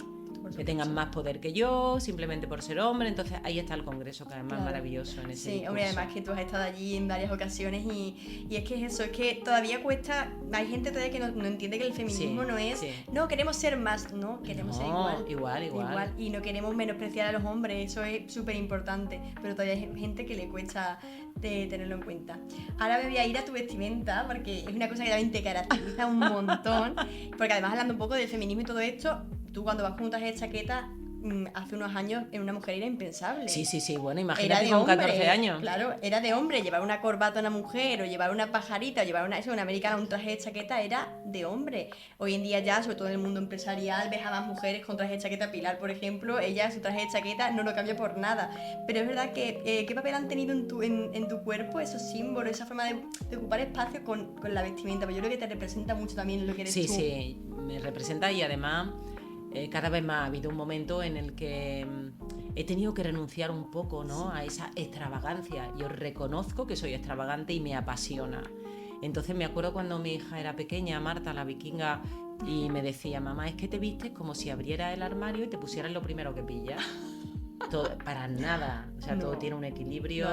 que tengan más poder que yo, simplemente por ser hombre. Entonces ahí está el congreso, que además es maravilloso en ese discurso. Hombre, además que tú has estado allí en varias ocasiones y es que es eso, es que todavía cuesta, hay gente todavía que no entiende que el feminismo no es, no, queremos ser más, no, queremos ser igual. Y no queremos menospreciar a los hombres, eso es súper importante, pero todavía hay gente que le cuesta tenerlo en cuenta. Ahora me voy a ir a tu vestimenta, porque es una cosa que también te caracteriza un montón, porque además hablando un poco del feminismo y todo esto, tú cuando vas con un traje de chaqueta hace unos años en una mujer era impensable. Sí, bueno, Era imagínate de con hombre, 14 años. claro, era de hombre. Llevar una corbata a una mujer o llevar una pajarita o llevar una americana, un traje de chaqueta era de hombre. Hoy en día ya, sobre todo en el mundo empresarial, ves a más mujeres con traje de chaqueta. Pilar, por ejemplo, ella su traje de chaqueta no lo cambia por nada. Pero es verdad que ¿qué papel han tenido en tu cuerpo esos símbolos, esa forma de ocupar espacio con la vestimenta? Pues yo creo que te representa mucho también lo que eres tú. Sí, me representa y además cada vez más ha habido un momento en el que he tenido que renunciar un poco, ¿no? A esa extravagancia. Yo reconozco que soy extravagante y me apasiona. Entonces me acuerdo cuando mi hija era pequeña, Marta, la vikinga, y me decía, mamá, es que te vistes como si abrieras el armario y te pusieras lo primero que pillas. Todo, para nada, o sea, todo tiene un equilibrio,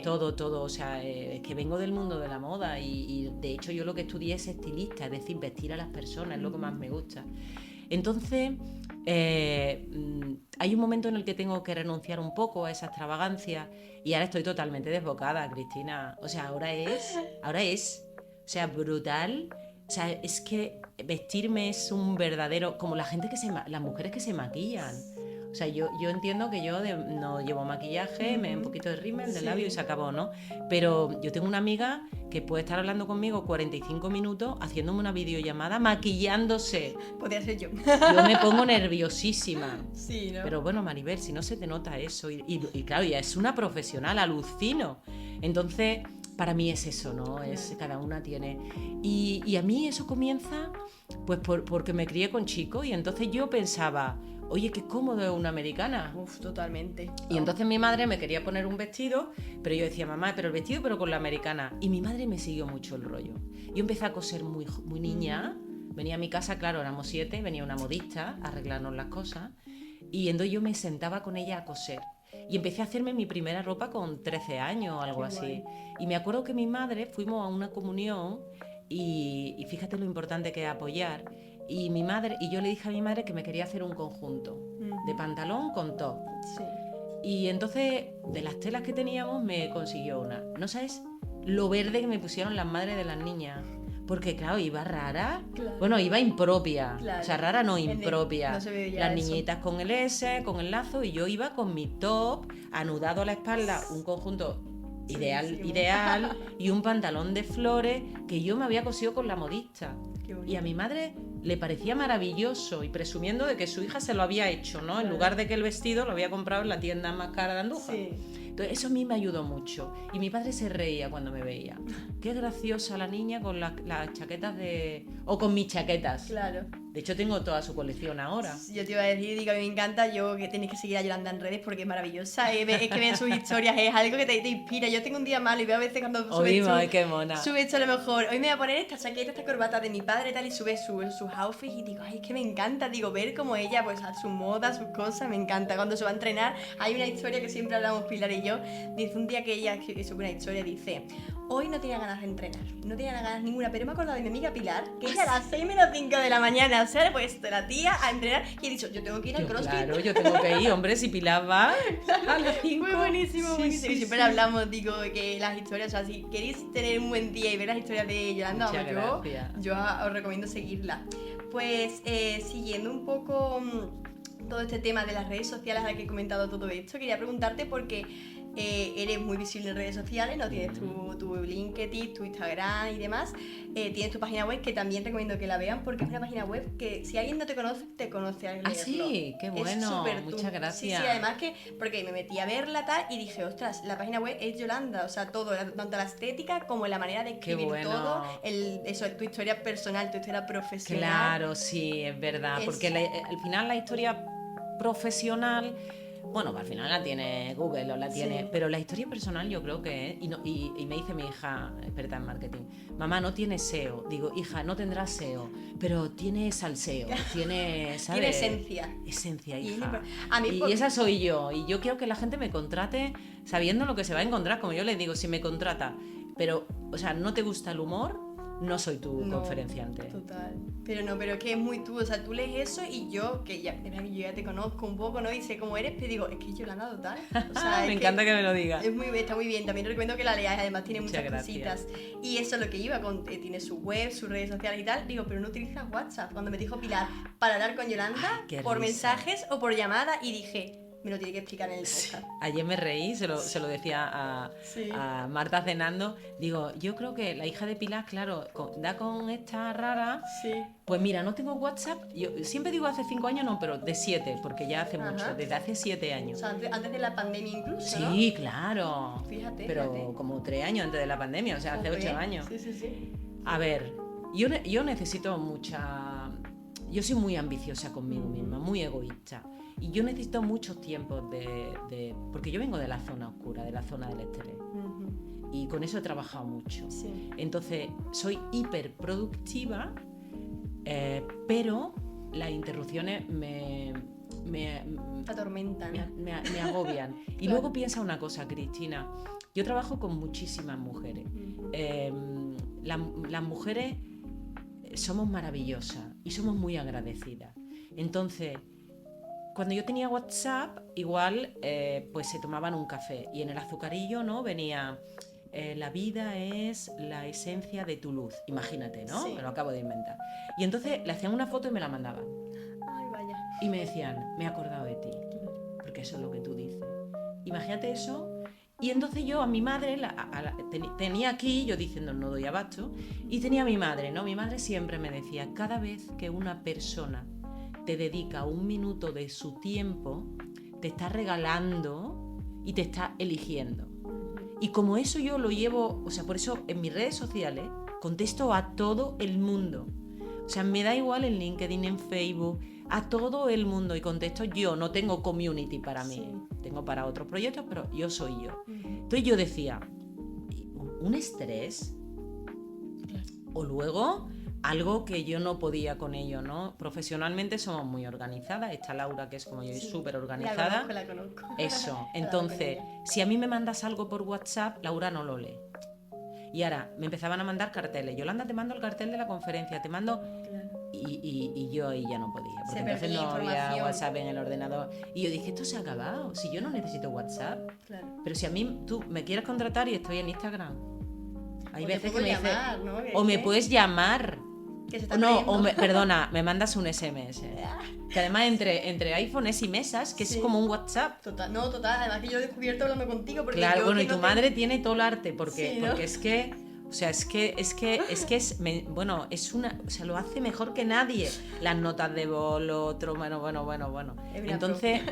todo, o sea, es que vengo del mundo de la moda y de hecho yo lo que estudié es estilista, es decir, vestir a las personas es lo que más me gusta. Entonces, hay un momento en el que tengo que renunciar un poco a esa extravagancia y ahora estoy totalmente desbocada, Cristina. O sea, ahora es, o sea, brutal. O sea, es que vestirme es un verdadero, como la gente las mujeres que se maquillan. O sea, yo entiendo que yo no llevo maquillaje, me un poquito de rímel, de labio y se acabó, ¿no? Pero yo tengo una amiga que puede estar hablando conmigo 45 minutos haciéndome una videollamada maquillándose. Podría ser yo. Yo me pongo nerviosísima. Sí, ¿no? Pero bueno, Maribel, si no se te nota eso. Y claro, ya es una profesional, alucino. Entonces, para mí es eso, ¿no? Es, cada una tiene... Y a mí eso comienza pues porque me crié con chicos y entonces yo pensaba... Oye, qué cómodo es una americana. Uf, totalmente. Y entonces mi madre me quería poner un vestido, pero yo decía, mamá, pero el vestido, pero con la americana. Y mi madre me siguió mucho el rollo. Yo empecé a coser muy niña. Venía a mi casa, claro, éramos 7, venía una modista a arreglarnos las cosas. Y entonces yo me sentaba con ella a coser. Y empecé a hacerme mi primera ropa con 13 años o algo así. Y me acuerdo que mi madre, fuimos a una comunión y fíjate lo importante que es apoyar. Y yo le dije a mi madre que me quería hacer un conjunto de pantalón con top. Sí. Y entonces, de las telas que teníamos, me consiguió una. ¿No sabes lo verde que me pusieron las madres de las niñas? Porque, claro, iba rara. Claro. Bueno, iba impropia. Claro. O sea, rara no, impropia. No se veía las eso. niñitas con el S, con el lazo, y yo iba con mi top, anudado a la espalda, un conjunto ideal, y un pantalón de flores que yo me había cosido con la modista. Y a mi madre le parecía maravilloso y presumiendo de que su hija se lo había hecho, ¿no? En lugar de que el vestido lo había comprado en la tienda más cara de Andújar. Sí. Entonces eso a mí me ayudó mucho. Y mi padre se reía cuando me veía. Qué graciosa la niña con las chaquetas de... O con mis chaquetas. Claro. De hecho tengo toda su colección ahora. Yo te iba a decir, digo, a mí me encanta, que tenéis que seguir a Yolanda en redes porque es maravillosa. Es que ver sus historias es algo que te inspira. Yo tengo un día malo y veo a veces cuando Ay, qué mona. sube esto a lo mejor. Hoy me voy a poner esta chaqueta, esta corbata de mi padre tal y sube sus outfits y digo, ay, es que me encanta. Digo, ver cómo ella, pues a su moda, sus cosas, me encanta. Cuando se va a entrenar, hay una historia que siempre hablamos Pilar y yo. Dice un día que ella sube una historia, dice... Hoy no tenía ganas de entrenar, no tenía ganas ninguna, pero me he acordado de mi amiga Pilar, que ella a las 6 menos 5 de la mañana se ha puesto la tía a entrenar y he dicho, yo tengo que ir al CrossFit. Claro, yo tengo que ir, hombre, si Pilar va a las 5. Muy buenísimo, Sí, buenísimo. sí, Y siempre sí. hablamos, digo, que las historias, o sea, si queréis tener un buen día y ver las historias de Yolanda, Muchas vamos, gracias. yo os recomiendo seguirla. Pues siguiendo un poco todo este tema de las redes sociales a la que he comentado todo esto, quería preguntarte porque eres muy visible en redes sociales, ¿no? Tienes tu LinkedIn, tu Instagram y demás. Tienes tu página web que también recomiendo que la vean porque es una página web que si alguien no te conoce al leerlo. Ah, sí, qué bueno, Es súper muchas gracias. Sí, además que, porque me metí a verla tal y dije, ostras, la página web es Yolanda, o sea, todo, tanto la estética como la manera de escribir bueno. todo, tu historia personal, tu historia profesional. Claro, sí, es verdad, porque al final la historia profesional, bueno, al final la tiene Google o la tiene, Sí. pero la historia personal yo creo que es, y me dice mi hija, experta en marketing, mamá, no tiene SEO. Digo, hija, no tendrá SEO, pero tiene salseo, tiene, ¿sabes? Tiene esencia. Esencia, Y hija. a mí Y esa soy yo, y yo quiero que la gente me contrate sabiendo lo que se va a encontrar, como yo les digo, si me contrata, pero, o sea, no te gusta el humor, no soy tu conferenciante. Total. Pero es que es muy tú, o sea, tú lees eso y yo, que ya, de verdad que yo ya te conozco un poco, ¿no? Y sé cómo eres, pero digo, es que es Yolanda total. O sea, me encanta que me lo digas. Está muy bien, también recomiendo que la leáis, además tiene Muchas muchas cositas. Y eso es lo que iba, tiene su web, sus redes sociales y tal. Digo, pero no utilizas WhatsApp. Cuando me dijo Pilar, para hablar con Yolanda, por mensajes o por llamada, y dije, me lo tiene que explicar en el podcast. Ayer me reí, se lo decía a Marta cenando. Digo, yo creo que la hija de Pilar, claro, da con esta rara. Sí. Pues mira, no tengo WhatsApp. Yo siempre digo hace 5 años, no, pero de 7, porque ya hace mucho, desde hace 7 años. O sea, antes de la pandemia incluso, sí, ¿no? Claro. Fíjate. Pero como 3 años antes de la pandemia, o sea, hace 8 años. Sí. A ver, yo necesito mucha... Yo soy muy ambiciosa conmigo misma, muy egoísta. Y yo necesito muchos tiempos porque yo vengo de la zona oscura, de la zona del estrés. Y con eso he trabajado mucho. Sí. Entonces, soy hiperproductiva, pero las interrupciones me atormentan. Me agobian. Y luego piensa una cosa, Cristina. Yo trabajo con muchísimas mujeres. Las mujeres somos maravillosas y somos muy agradecidas. Entonces, cuando yo tenía WhatsApp, igual pues se tomaban un café y en el azucarillo, ¿no? Venía la vida es la esencia de tu luz. Imagínate, ¿no? Sí. Me lo acabo de inventar. Y entonces le hacían una foto y me la mandaban. Ay, vaya. Y me decían, me he acordado de ti, porque eso es lo que tú dices. Imagínate eso. Y entonces yo a mi madre tenía aquí, yo diciendo no doy abasto, y tenía a mi madre, ¿no? Mi madre siempre me decía, cada vez que una persona te dedica 1 minuto de su tiempo, te está regalando y te está eligiendo. Y como eso yo lo llevo, o sea, por eso en mis redes sociales contesto a todo el mundo. O sea, me da igual en LinkedIn, en Facebook, a todo el mundo y contesto yo, no tengo community para mí. Sí. Tengo para otros proyectos, pero yo soy yo. Entonces yo decía, ¿un estrés? O luego algo que yo no podía con ello, ¿no? Profesionalmente somos muy organizadas. Está Laura, que es como yo, sí, súper organizada. La conozco. Eso. Entonces, si a mí me mandas algo por WhatsApp, Laura no lo lee. Y ahora me empezaban a mandar carteles. Yolanda, te mando el cartel de la conferencia, te mando... Claro. Y yo ahí ya no podía, porque entonces no había WhatsApp en el ordenador. Y yo dije, esto se ha acabado. Si yo no necesito WhatsApp. Claro. Pero si a mí tú me quieres contratar y estoy en Instagram. Hay o veces que me dices, ¿no? O me puedes llamar. Perdona, me mandas un SMS. Que además entre iPhones y mesas, que sí, es como un WhatsApp. Total, además que yo lo he descubierto hablando contigo. Porque claro, yo bueno, y tu madre tiene todo el arte, porque, sí, ¿no? porque es que... O sea, o sea, lo hace mejor que nadie. Las notas de voz, lo otro, bueno. Entonces,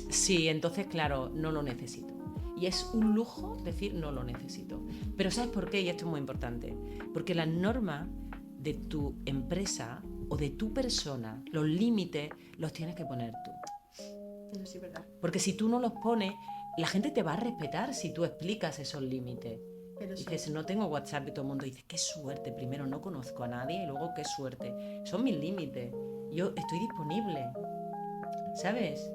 sí, claro, no lo necesito. Y es un lujo decir no lo necesito. Pero ¿sabes por qué? Y esto es muy importante. Porque las normas de tu empresa o de tu persona, los límites, los tienes que poner tú. Eso sí es verdad. Porque si tú no los pones, la gente te va a respetar si tú explicas esos límites. Dices, no tengo WhatsApp, y todo el mundo dice, qué suerte, primero no conozco a nadie y luego qué suerte. Son mis límites, yo estoy disponible, ¿sabes?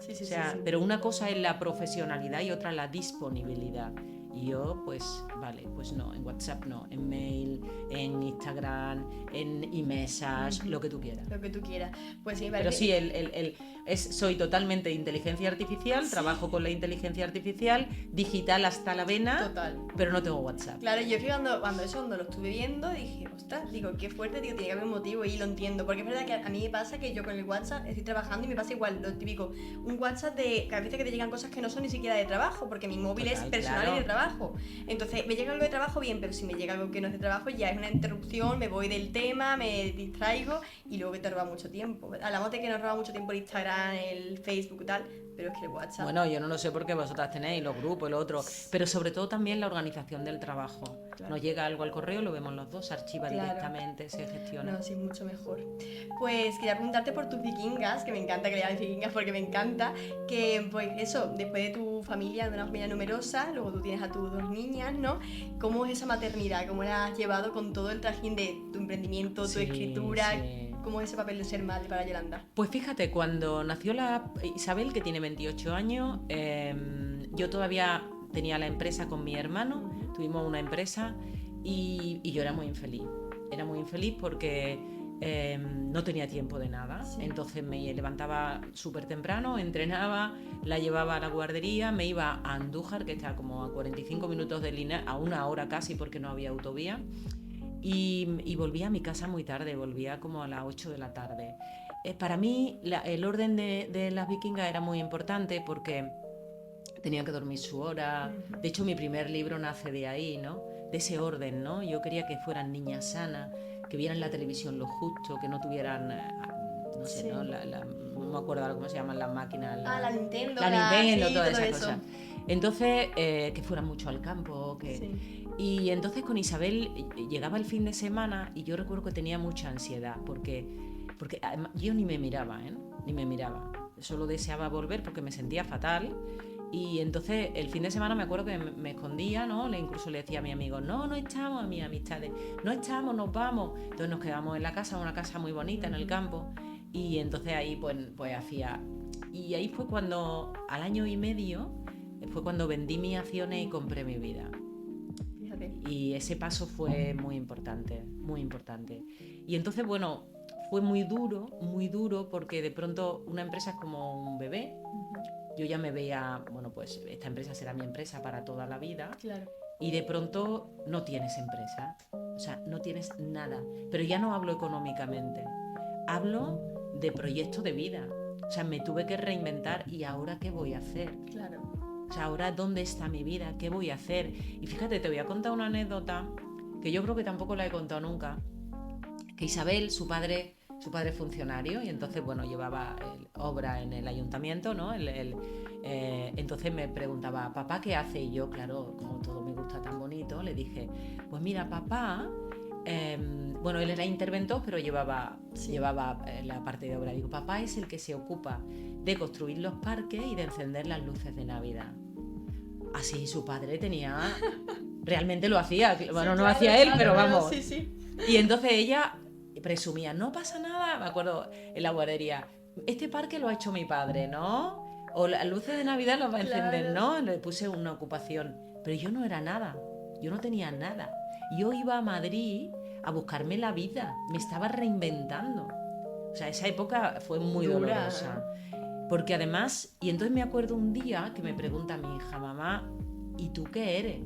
Sí, o sea, sí. Pero una cosa es la profesionalidad y otra la disponibilidad. Y yo, pues, vale, pues no, en WhatsApp no, en mail, en Instagram, en iMessage, lo que tú quieras. Lo que tú quieras. Pues sí, vale. Pero sí, soy totalmente de inteligencia artificial, sí. Trabajo con la inteligencia artificial, digital hasta la vena, total. Pero no tengo WhatsApp. Claro, yo que cuando lo estuve viendo dije, ostras, qué fuerte, tiene que haber un motivo y lo entiendo. Porque es verdad que a mí me pasa que yo con el WhatsApp estoy trabajando y me pasa igual, lo típico, un WhatsApp que a veces que te llegan cosas que no son ni siquiera de trabajo, porque mi móvil es personal, claro. Y de trabajo. Entonces, me llega algo de trabajo bien, pero si me llega algo que no es de trabajo ya es una interrupción, me voy del tema, me distraigo y luego que te roba mucho tiempo. Hablamos de que nos roba mucho tiempo el Instagram, el Facebook y tal, pero es que el WhatsApp... Bueno, yo no lo sé porque vosotras tenéis los grupos, lo otro, pero sobre todo también la organización del trabajo. Claro. Nos llega algo al correo, lo vemos los dos, se archiva directamente, se gestiona. No, sí, mucho mejor. Pues quería preguntarte por tus vikingas, que me encanta que le llames vikingas porque me encanta, que pues eso, después de tu familia, de una familia numerosa, luego tú tienes a tus 2 niñas, ¿no? ¿Cómo es esa maternidad? ¿Cómo la has llevado con todo el trajín de tu emprendimiento, tu escritura? Sí. ¿Cómo es ese papel de ser madre para Yolanda? Pues fíjate, cuando nació la Isabel, que tiene 28 años, yo todavía tenía la empresa con mi hermano, tuvimos una empresa y yo era muy infeliz. era muy infeliz porque no tenía tiempo de nada. Sí. Entonces me levantaba súper temprano, entrenaba, la llevaba a la guardería, me iba a Andújar, que está como a 45 minutos de Linares, a 1 hora casi porque no había autovía, y volvía a mi casa muy tarde, volvía como a las 8 de la tarde. Para mí el orden de las vikingas era muy importante porque tenían que dormir su hora. De hecho, mi primer libro nace de ahí, ¿no? De ese orden, ¿no? Yo quería que fueran niñas sanas, que vieran la televisión lo justo, que no tuvieran, no sé, Sí. ¿no? No me acuerdo ahora cómo se llaman las máquinas. La Nintendo. La Nintendo, sí, todas todo esas eso. cosas. Entonces, que fueran mucho al campo. Sí. Y entonces con Isabel llegaba el fin de semana y yo recuerdo que tenía mucha ansiedad porque además, yo ni me miraba, ¿eh? Ni me miraba. Solo deseaba volver porque me sentía fatal. Y entonces el fin de semana me acuerdo que me escondía, ¿no? Incluso le decía a mi amigo, no estamos, a mis amistades, no estamos, nos vamos. Entonces nos quedamos en la casa, una casa muy bonita en el campo. Y entonces ahí pues hacía... Y ahí fue cuando, al año y medio, fue cuando vendí mis acciones y compré mi vida. Fíjate. Y ese paso fue muy importante, muy importante. Y entonces, bueno, fue muy duro, porque de pronto una empresa es como un bebé. Yo ya me veía, bueno, pues esta empresa será mi empresa para toda la vida. Claro. Y de pronto no tienes empresa, o sea, no tienes nada. Pero ya no hablo económicamente, hablo de proyecto de vida. O sea, me tuve que reinventar y ¿ahora qué voy a hacer? Claro. O sea, ¿ahora dónde está mi vida? ¿Qué voy a hacer? Y fíjate, te voy a contar una anécdota que yo creo que tampoco la he contado nunca. Que Isabel, su padre es funcionario y entonces, bueno, llevaba obra en el ayuntamiento, ¿no? Entonces me preguntaba, ¿papá qué hace? Y yo, claro, como todo me gusta tan bonito, le dije, pues mira, papá... bueno, él era interventor, pero llevaba la parte de obra. Digo, papá es el que se ocupa de construir los parques y de encender las luces de Navidad. Así su padre tenía... Realmente lo hacía. Bueno, Sí, no claro, hacía él, claro, pero vamos. Sí. Y entonces ella presumía, no pasa nada, me acuerdo en la guardería, este parque lo ha hecho mi padre, ¿no? O las luces de Navidad las va a encender, ¿no? Le puse una ocupación. Pero yo no era nada, yo no tenía nada. Yo iba a Madrid a buscarme la vida, me estaba reinventando. O sea, esa época fue muy dolorosa. Porque además, y entonces me acuerdo un día que me pregunta mi hija, mamá, ¿y tú qué eres?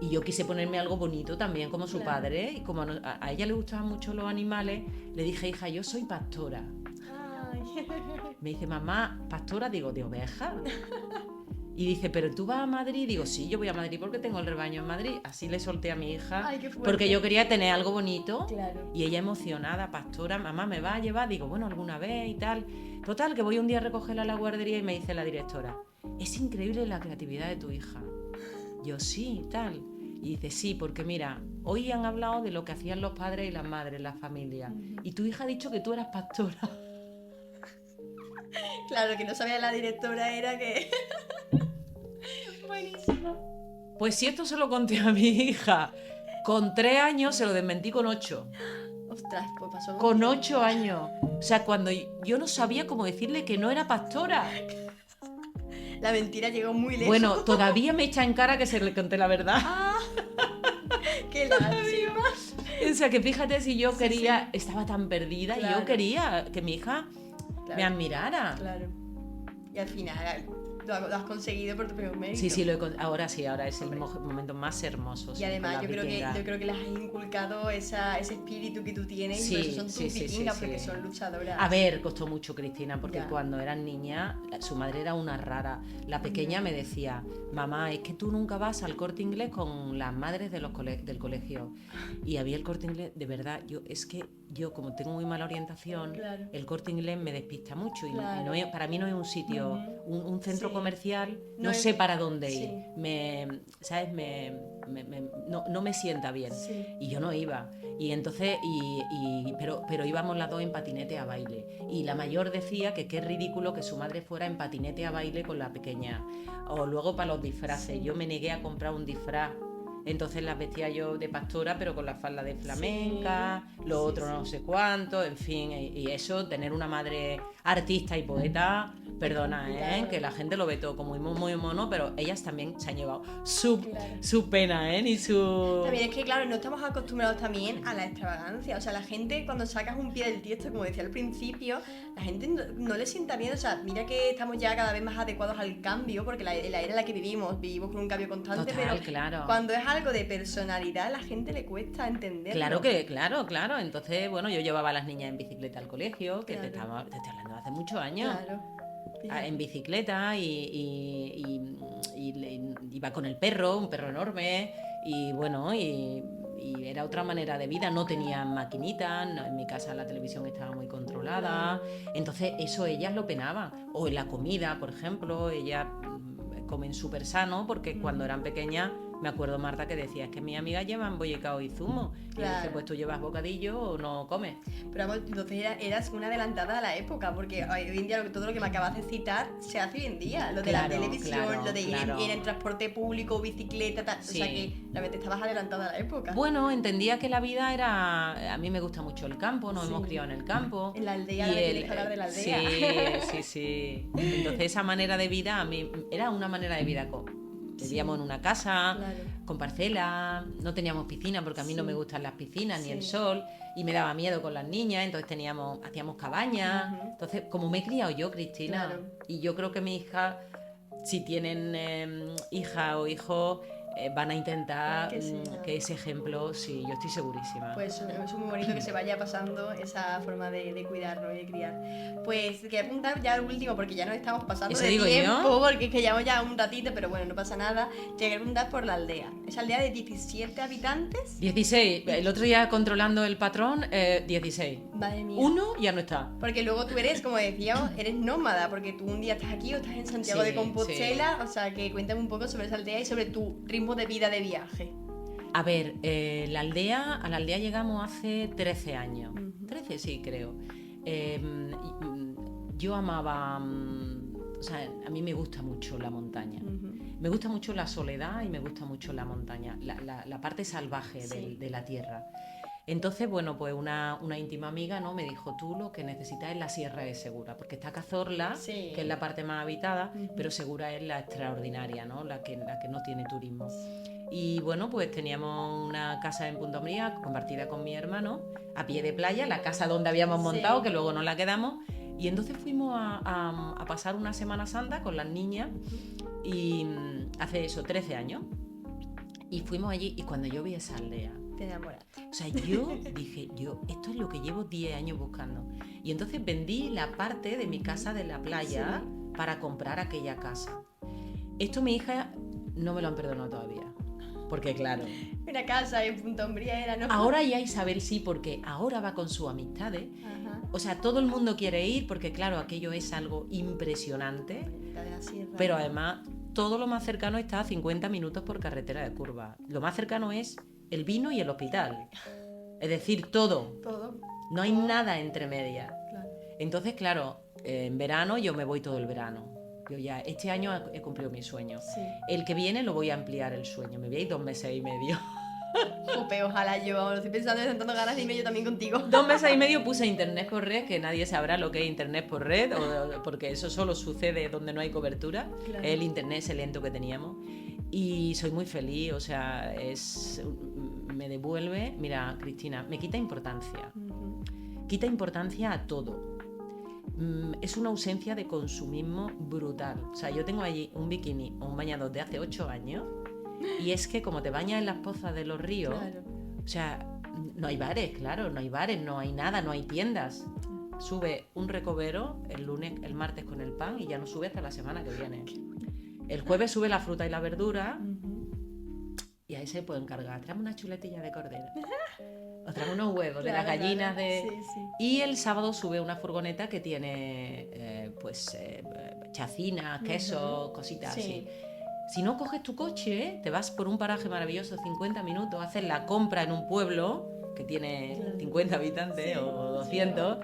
Y yo quise ponerme algo bonito también como su padre, y como a ella le gustaban mucho los animales, le dije, hija, yo soy pastora. Ay. Me dice, mamá, ¿pastora? Digo, ¿de ovejas? Y dice, ¿pero tú vas a Madrid? Digo, sí, yo voy a Madrid porque tengo el rebaño en Madrid. Así le solté a mi hija. Ay, qué fuerte. Porque yo quería tener algo bonito. Claro. Y ella emocionada, pastora, mamá, ¿me va a llevar? Digo, bueno, alguna vez y tal. Total, que voy un día a recogerla a la guardería y me dice la directora, es increíble la creatividad de tu hija. Yo, sí, tal. Y dice, sí, porque mira, hoy han hablado de lo que hacían los padres y las madres, las familias. Y tu hija ha dicho que tú eras pastora. Claro, que no sabía la directora era que... Buenísimo. Pues si esto se lo conté a mi hija con 3 años, se lo desmentí con 8. Ostras, pues pasó Con 8 años. O sea, cuando yo no sabía cómo decirle que no era pastora. La mentira llegó muy lejos. Bueno, todavía me echa en cara que se le conté la verdad. ¡Qué lástima! O sea, que fíjate si yo quería, sí. Estaba tan perdida y Claro. yo quería que mi hija me admirara. Claro. Y al final lo has conseguido por tu propio mérito. Sí, ahora es el momento más hermoso. Y además yo creo que les has inculcado ese espíritu que tú tienes, Sí, y por eso son tus vikingas, sí. porque son luchadoras. A ver, costó mucho Cristina, porque Ya. cuando eran niñas, su madre era una rara. La pequeña me decía, mamá, es que tú nunca vas al Corte Inglés con las madres de del colegio. Y había el Corte Inglés, de verdad, yo como tengo muy mala orientación, Claro. el Corte Inglés me despista mucho. Y Claro. no para mí no es un sitio, un centro Sí. comercial, No no es- sé para dónde sí. ir. ¿Sabes? No me sienta bien. Sí. Y yo no iba. Y entonces, pero íbamos las dos en patinete a baile. Y la mayor decía que qué ridículo que su madre fuera en patinete a baile con la pequeña. O luego para los disfraces. Sí. Yo me negué a comprar un disfraz Entonces las vestía yo de pastora, pero con la falda de flamenca, lo sí, otro sí. no sé cuánto, en fin, y eso, tener una madre artista y poeta, perdona, complicado. que la gente lo ve todo como muy mono, pero ellas también se han llevado Claro. su pena, ni su... También es que, claro, no estamos acostumbrados también a la extravagancia. O sea, la gente, cuando sacas un pie del tiesto, como decía al principio, la gente no le sienta miedo. O sea, mira que estamos ya cada vez más adecuados al cambio, porque la era en la que vivimos con un cambio constante, Total, pero claro. cuando es algo de personalidad, a la gente le cuesta entenderlo. Claro. Entonces, bueno, yo llevaba a las niñas en bicicleta al colegio, que te Claro. estoy hablando de hace muchos años. Claro. En bicicleta iba con el perro, un perro enorme, y bueno, y era otra manera de vida, no tenían maquinitas, en mi casa la televisión estaba muy controlada, entonces eso ellas lo penaban. O en la comida, por ejemplo, ellas comen súper sano, porque cuando eran pequeñas, me acuerdo, Marta, que decía, es que mis amigas llevan bollicao y zumo. Y yo dije, pues tú llevas bocadillo o no comes. Pero vamos, entonces eras una adelantada a la época, porque hoy en día todo lo que me acabas de citar se hace hoy en día. Lo de la televisión, lo de ir en transporte público, bicicleta, tal. Sí. O sea que realmente estabas adelantada a la época. Bueno, entendía que la vida era... A mí me gusta mucho el campo, nos hemos criado en el campo. En la aldea, tienes que hablar de la aldea. Sí. Entonces esa manera de vida a mí era una manera de vida vivíamos en una casa, con parcela, no teníamos piscina porque a mí no me gustan las piscinas ni el sol, y me daba miedo con las niñas, entonces hacíamos cabañas. Entonces, como me he criado yo, Cristina, y yo creo que mi hija, si tienen hija o hijo, van a intentar que ese ejemplo, sí, yo estoy segurísima. Pues es muy bonito que se vaya pasando esa forma de cuidarnos y de criar. Pues quería apuntar ya al último, porque ya nos estamos pasando de tiempo, porque es que llevamos ya un ratito, pero bueno, no pasa nada. Te quería preguntar por la aldea. ¿Esa aldea de 17 habitantes? 16. El otro día controlando el patrón, 16. Madre mía. Uno ya no está. Porque luego tú eres, como decíamos, eres nómada, porque tú un día estás aquí o estás en Santiago de Compostela, o sea que cuéntame un poco sobre esa aldea y sobre tu ritmo de vida de viaje. A ver, a la aldea llegamos hace 13 años. 13 sí, creo. Yo amaba... O sea, a mí me gusta mucho la montaña. Me gusta mucho la soledad y me gusta mucho la montaña, la parte salvaje de la tierra. Entonces, bueno, pues una íntima amiga, ¿no?, me dijo, tú lo que necesitas es la Sierra de Segura, porque está Cazorla, que es la parte más habitada, pero Segura es la extraordinaria, ¿no?, la que no tiene turismo. Y bueno, pues teníamos una casa en Punta Umbría compartida con mi hermano, a pie de playa, la casa donde habíamos montado, que luego no la quedamos, y entonces fuimos a pasar una Semana Santa con las niñas, y hace eso, 13 años, y fuimos allí, y cuando yo vi esa aldea, te enamoraste. O sea, yo dije, esto es lo que llevo 10 años buscando. Y entonces vendí la parte de mi casa de la playa para comprar aquella casa. Esto mi hija no me lo han perdonado todavía. Porque claro... Una casa en Punta Umbría era, ¿no? Ahora ya Isabel sí, porque ahora va con sus amistades. O sea, todo el mundo quiere ir porque claro, aquello es algo impresionante. Pero además, todo lo más cercano está a 50 minutos por carretera de curva. Lo más cercano es el vino y el hospital. Es decir, todo. No hay nada entre medias. Entonces, claro, en verano yo me voy todo el verano. Yo ya este año he cumplido mi sueño. El que viene lo voy a ampliar el sueño. Me voy a ir 2 meses y medio. Jope, ojalá yo. Lo estoy pensando, estoy dando ganas de irme yo también contigo. 2 meses y medio puse internet por red, que nadie sabrá lo que es internet por red, porque eso solo sucede donde no hay cobertura. El internet ese lento que teníamos. Y soy muy feliz, o sea, me devuelve, mira, Cristina, me quita importancia. Quita importancia a todo. Es una ausencia de consumismo brutal. O sea, yo tengo allí un bikini o un bañador de hace 8 años y es que como te bañas en las pozas de los ríos, o sea, no hay bares, claro, no hay bares, no hay nada, no hay tiendas. Sube un recovero el martes con el pan y ya no sube hasta la semana que viene. El jueves sube la fruta y la verdura y ahí se puede encargar. Tráeme una chuletilla de cordero. O tráeme unos huevos de las gallinas de... Y el sábado sube una furgoneta que tiene chacinas, quesos, cositas así. Si no coges tu coche, te vas por un paraje maravilloso, 50 minutos, haces la compra en un pueblo que tiene 50 habitantes o 200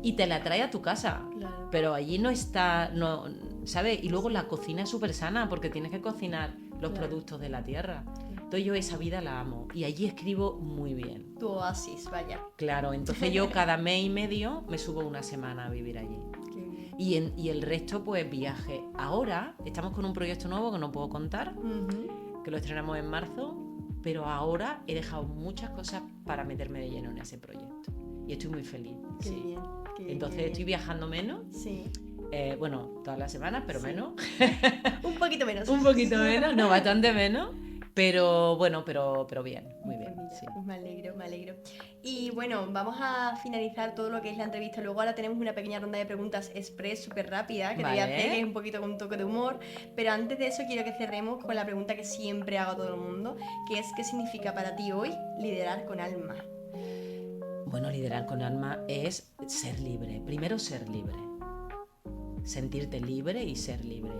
y te la trae a tu casa. Pero allí no está... ¿sabes? Y luego la cocina es súper sana porque tienes que cocinar los productos de la tierra. Entonces yo esa vida la amo y allí escribo muy bien. Tu oasis, vaya. Claro, entonces yo cada mes y medio me subo una semana a vivir allí. Y el resto pues viaje. Ahora estamos con un proyecto nuevo que no puedo contar, que lo estrenamos en marzo, pero ahora he dejado muchas cosas para meterme de lleno en ese proyecto. Y estoy muy feliz. Qué Sí. bien. Entonces qué bien. estoy viajando menos. Sí. Bueno, todas las semanas, pero Sí. menos. Un poquito menos. Un poquito menos, no, bastante menos. Pero bueno, pero bien, muy bien. Pues mira, Sí. pues me alegro. Y bueno, vamos a finalizar todo lo que es la entrevista. Luego ahora tenemos una pequeña ronda de preguntas express súper rápida que te voy a Vale. hacer, que es un poquito con un toque de humor. Pero antes de eso quiero que cerremos con la pregunta que siempre hago a todo el mundo, que es ¿qué significa para ti hoy liderar con alma? Bueno, liderar con alma es ser libre. Primero ser libre. Sentirte libre y ser libre.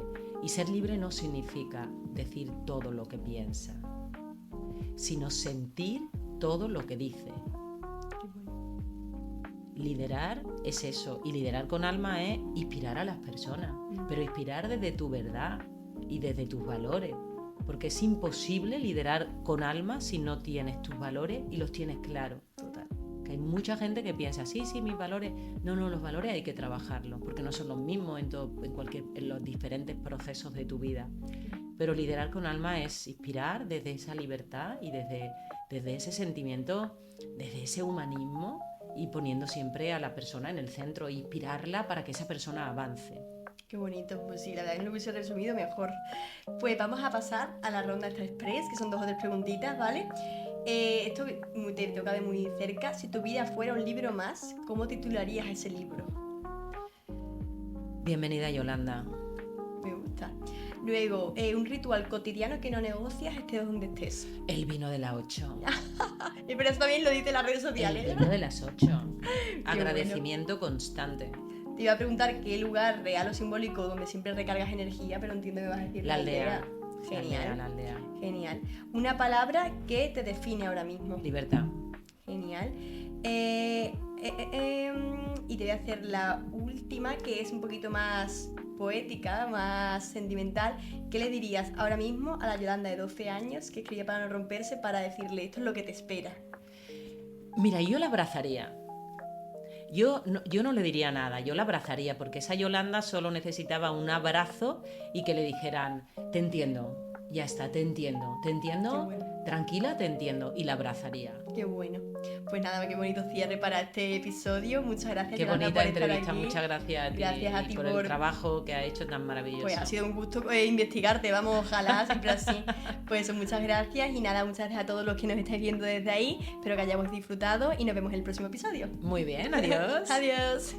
Y ser libre no significa decir todo lo que piensa, sino sentir todo lo que dice. Qué bueno. Liderar es eso, y liderar con alma es inspirar a las personas, pero inspirar desde tu verdad y desde tus valores, porque es imposible liderar con alma si no tienes tus valores y los tienes claros. Total. Que hay mucha gente que piensa, sí, mis valores. No, los valores hay que trabajarlos, porque no son los mismos en los diferentes procesos de tu vida. Pero liderar con alma es inspirar desde esa libertad y desde ese sentimiento, desde ese humanismo, y poniendo siempre a la persona en el centro, inspirarla para que esa persona avance. Qué bonito, pues sí, la verdad es que lo hubiese resumido mejor. Pues vamos a pasar a la ronda esta express, que son 2 o 3 preguntitas, ¿vale? Esto te toca de muy cerca. Si tu vida fuera un libro más, ¿cómo titularías ese libro? Bienvenida, Yolanda. Me gusta. Luego, un ritual cotidiano que no negocias estés donde estés. El vino de las 8. Pero eso también lo dice las redes sociales. El vino de las 8. Agradecimiento constante. Te iba a preguntar qué lugar real o simbólico donde siempre recargas energía, pero entiendo que vas a decir La aldea. Genial. La aldea. Genial. Una palabra que te define ahora mismo. Libertad. Genial. Y te voy a hacer la última, que es un poquito más poética, más sentimental. ¿Qué le dirías ahora mismo a la Yolanda de 12 años que escribía para no romperse para decirle esto es lo que te espera? Mira, yo la abrazaría. Yo no le diría nada, yo la abrazaría, porque esa Yolanda solo necesitaba un abrazo y que le dijeran, te entiendo, ya está, te entiendo, Qué bueno. tranquila, te entiendo, y la abrazaría. Qué bueno. Pues nada, qué bonito cierre para este episodio. Muchas gracias, Qué Yolanda, bonita por estar entrevista, aquí. muchas gracias a ti, Gracias a ti por el trabajo que ha hecho tan maravilloso. Pues ha sido un gusto investigarte, vamos, ojalá, siempre así. Pues eso, muchas gracias y nada, muchas gracias a todos los que nos estáis viendo desde ahí. Espero que hayamos disfrutado y nos vemos en el próximo episodio. Muy bien, adiós. Adiós.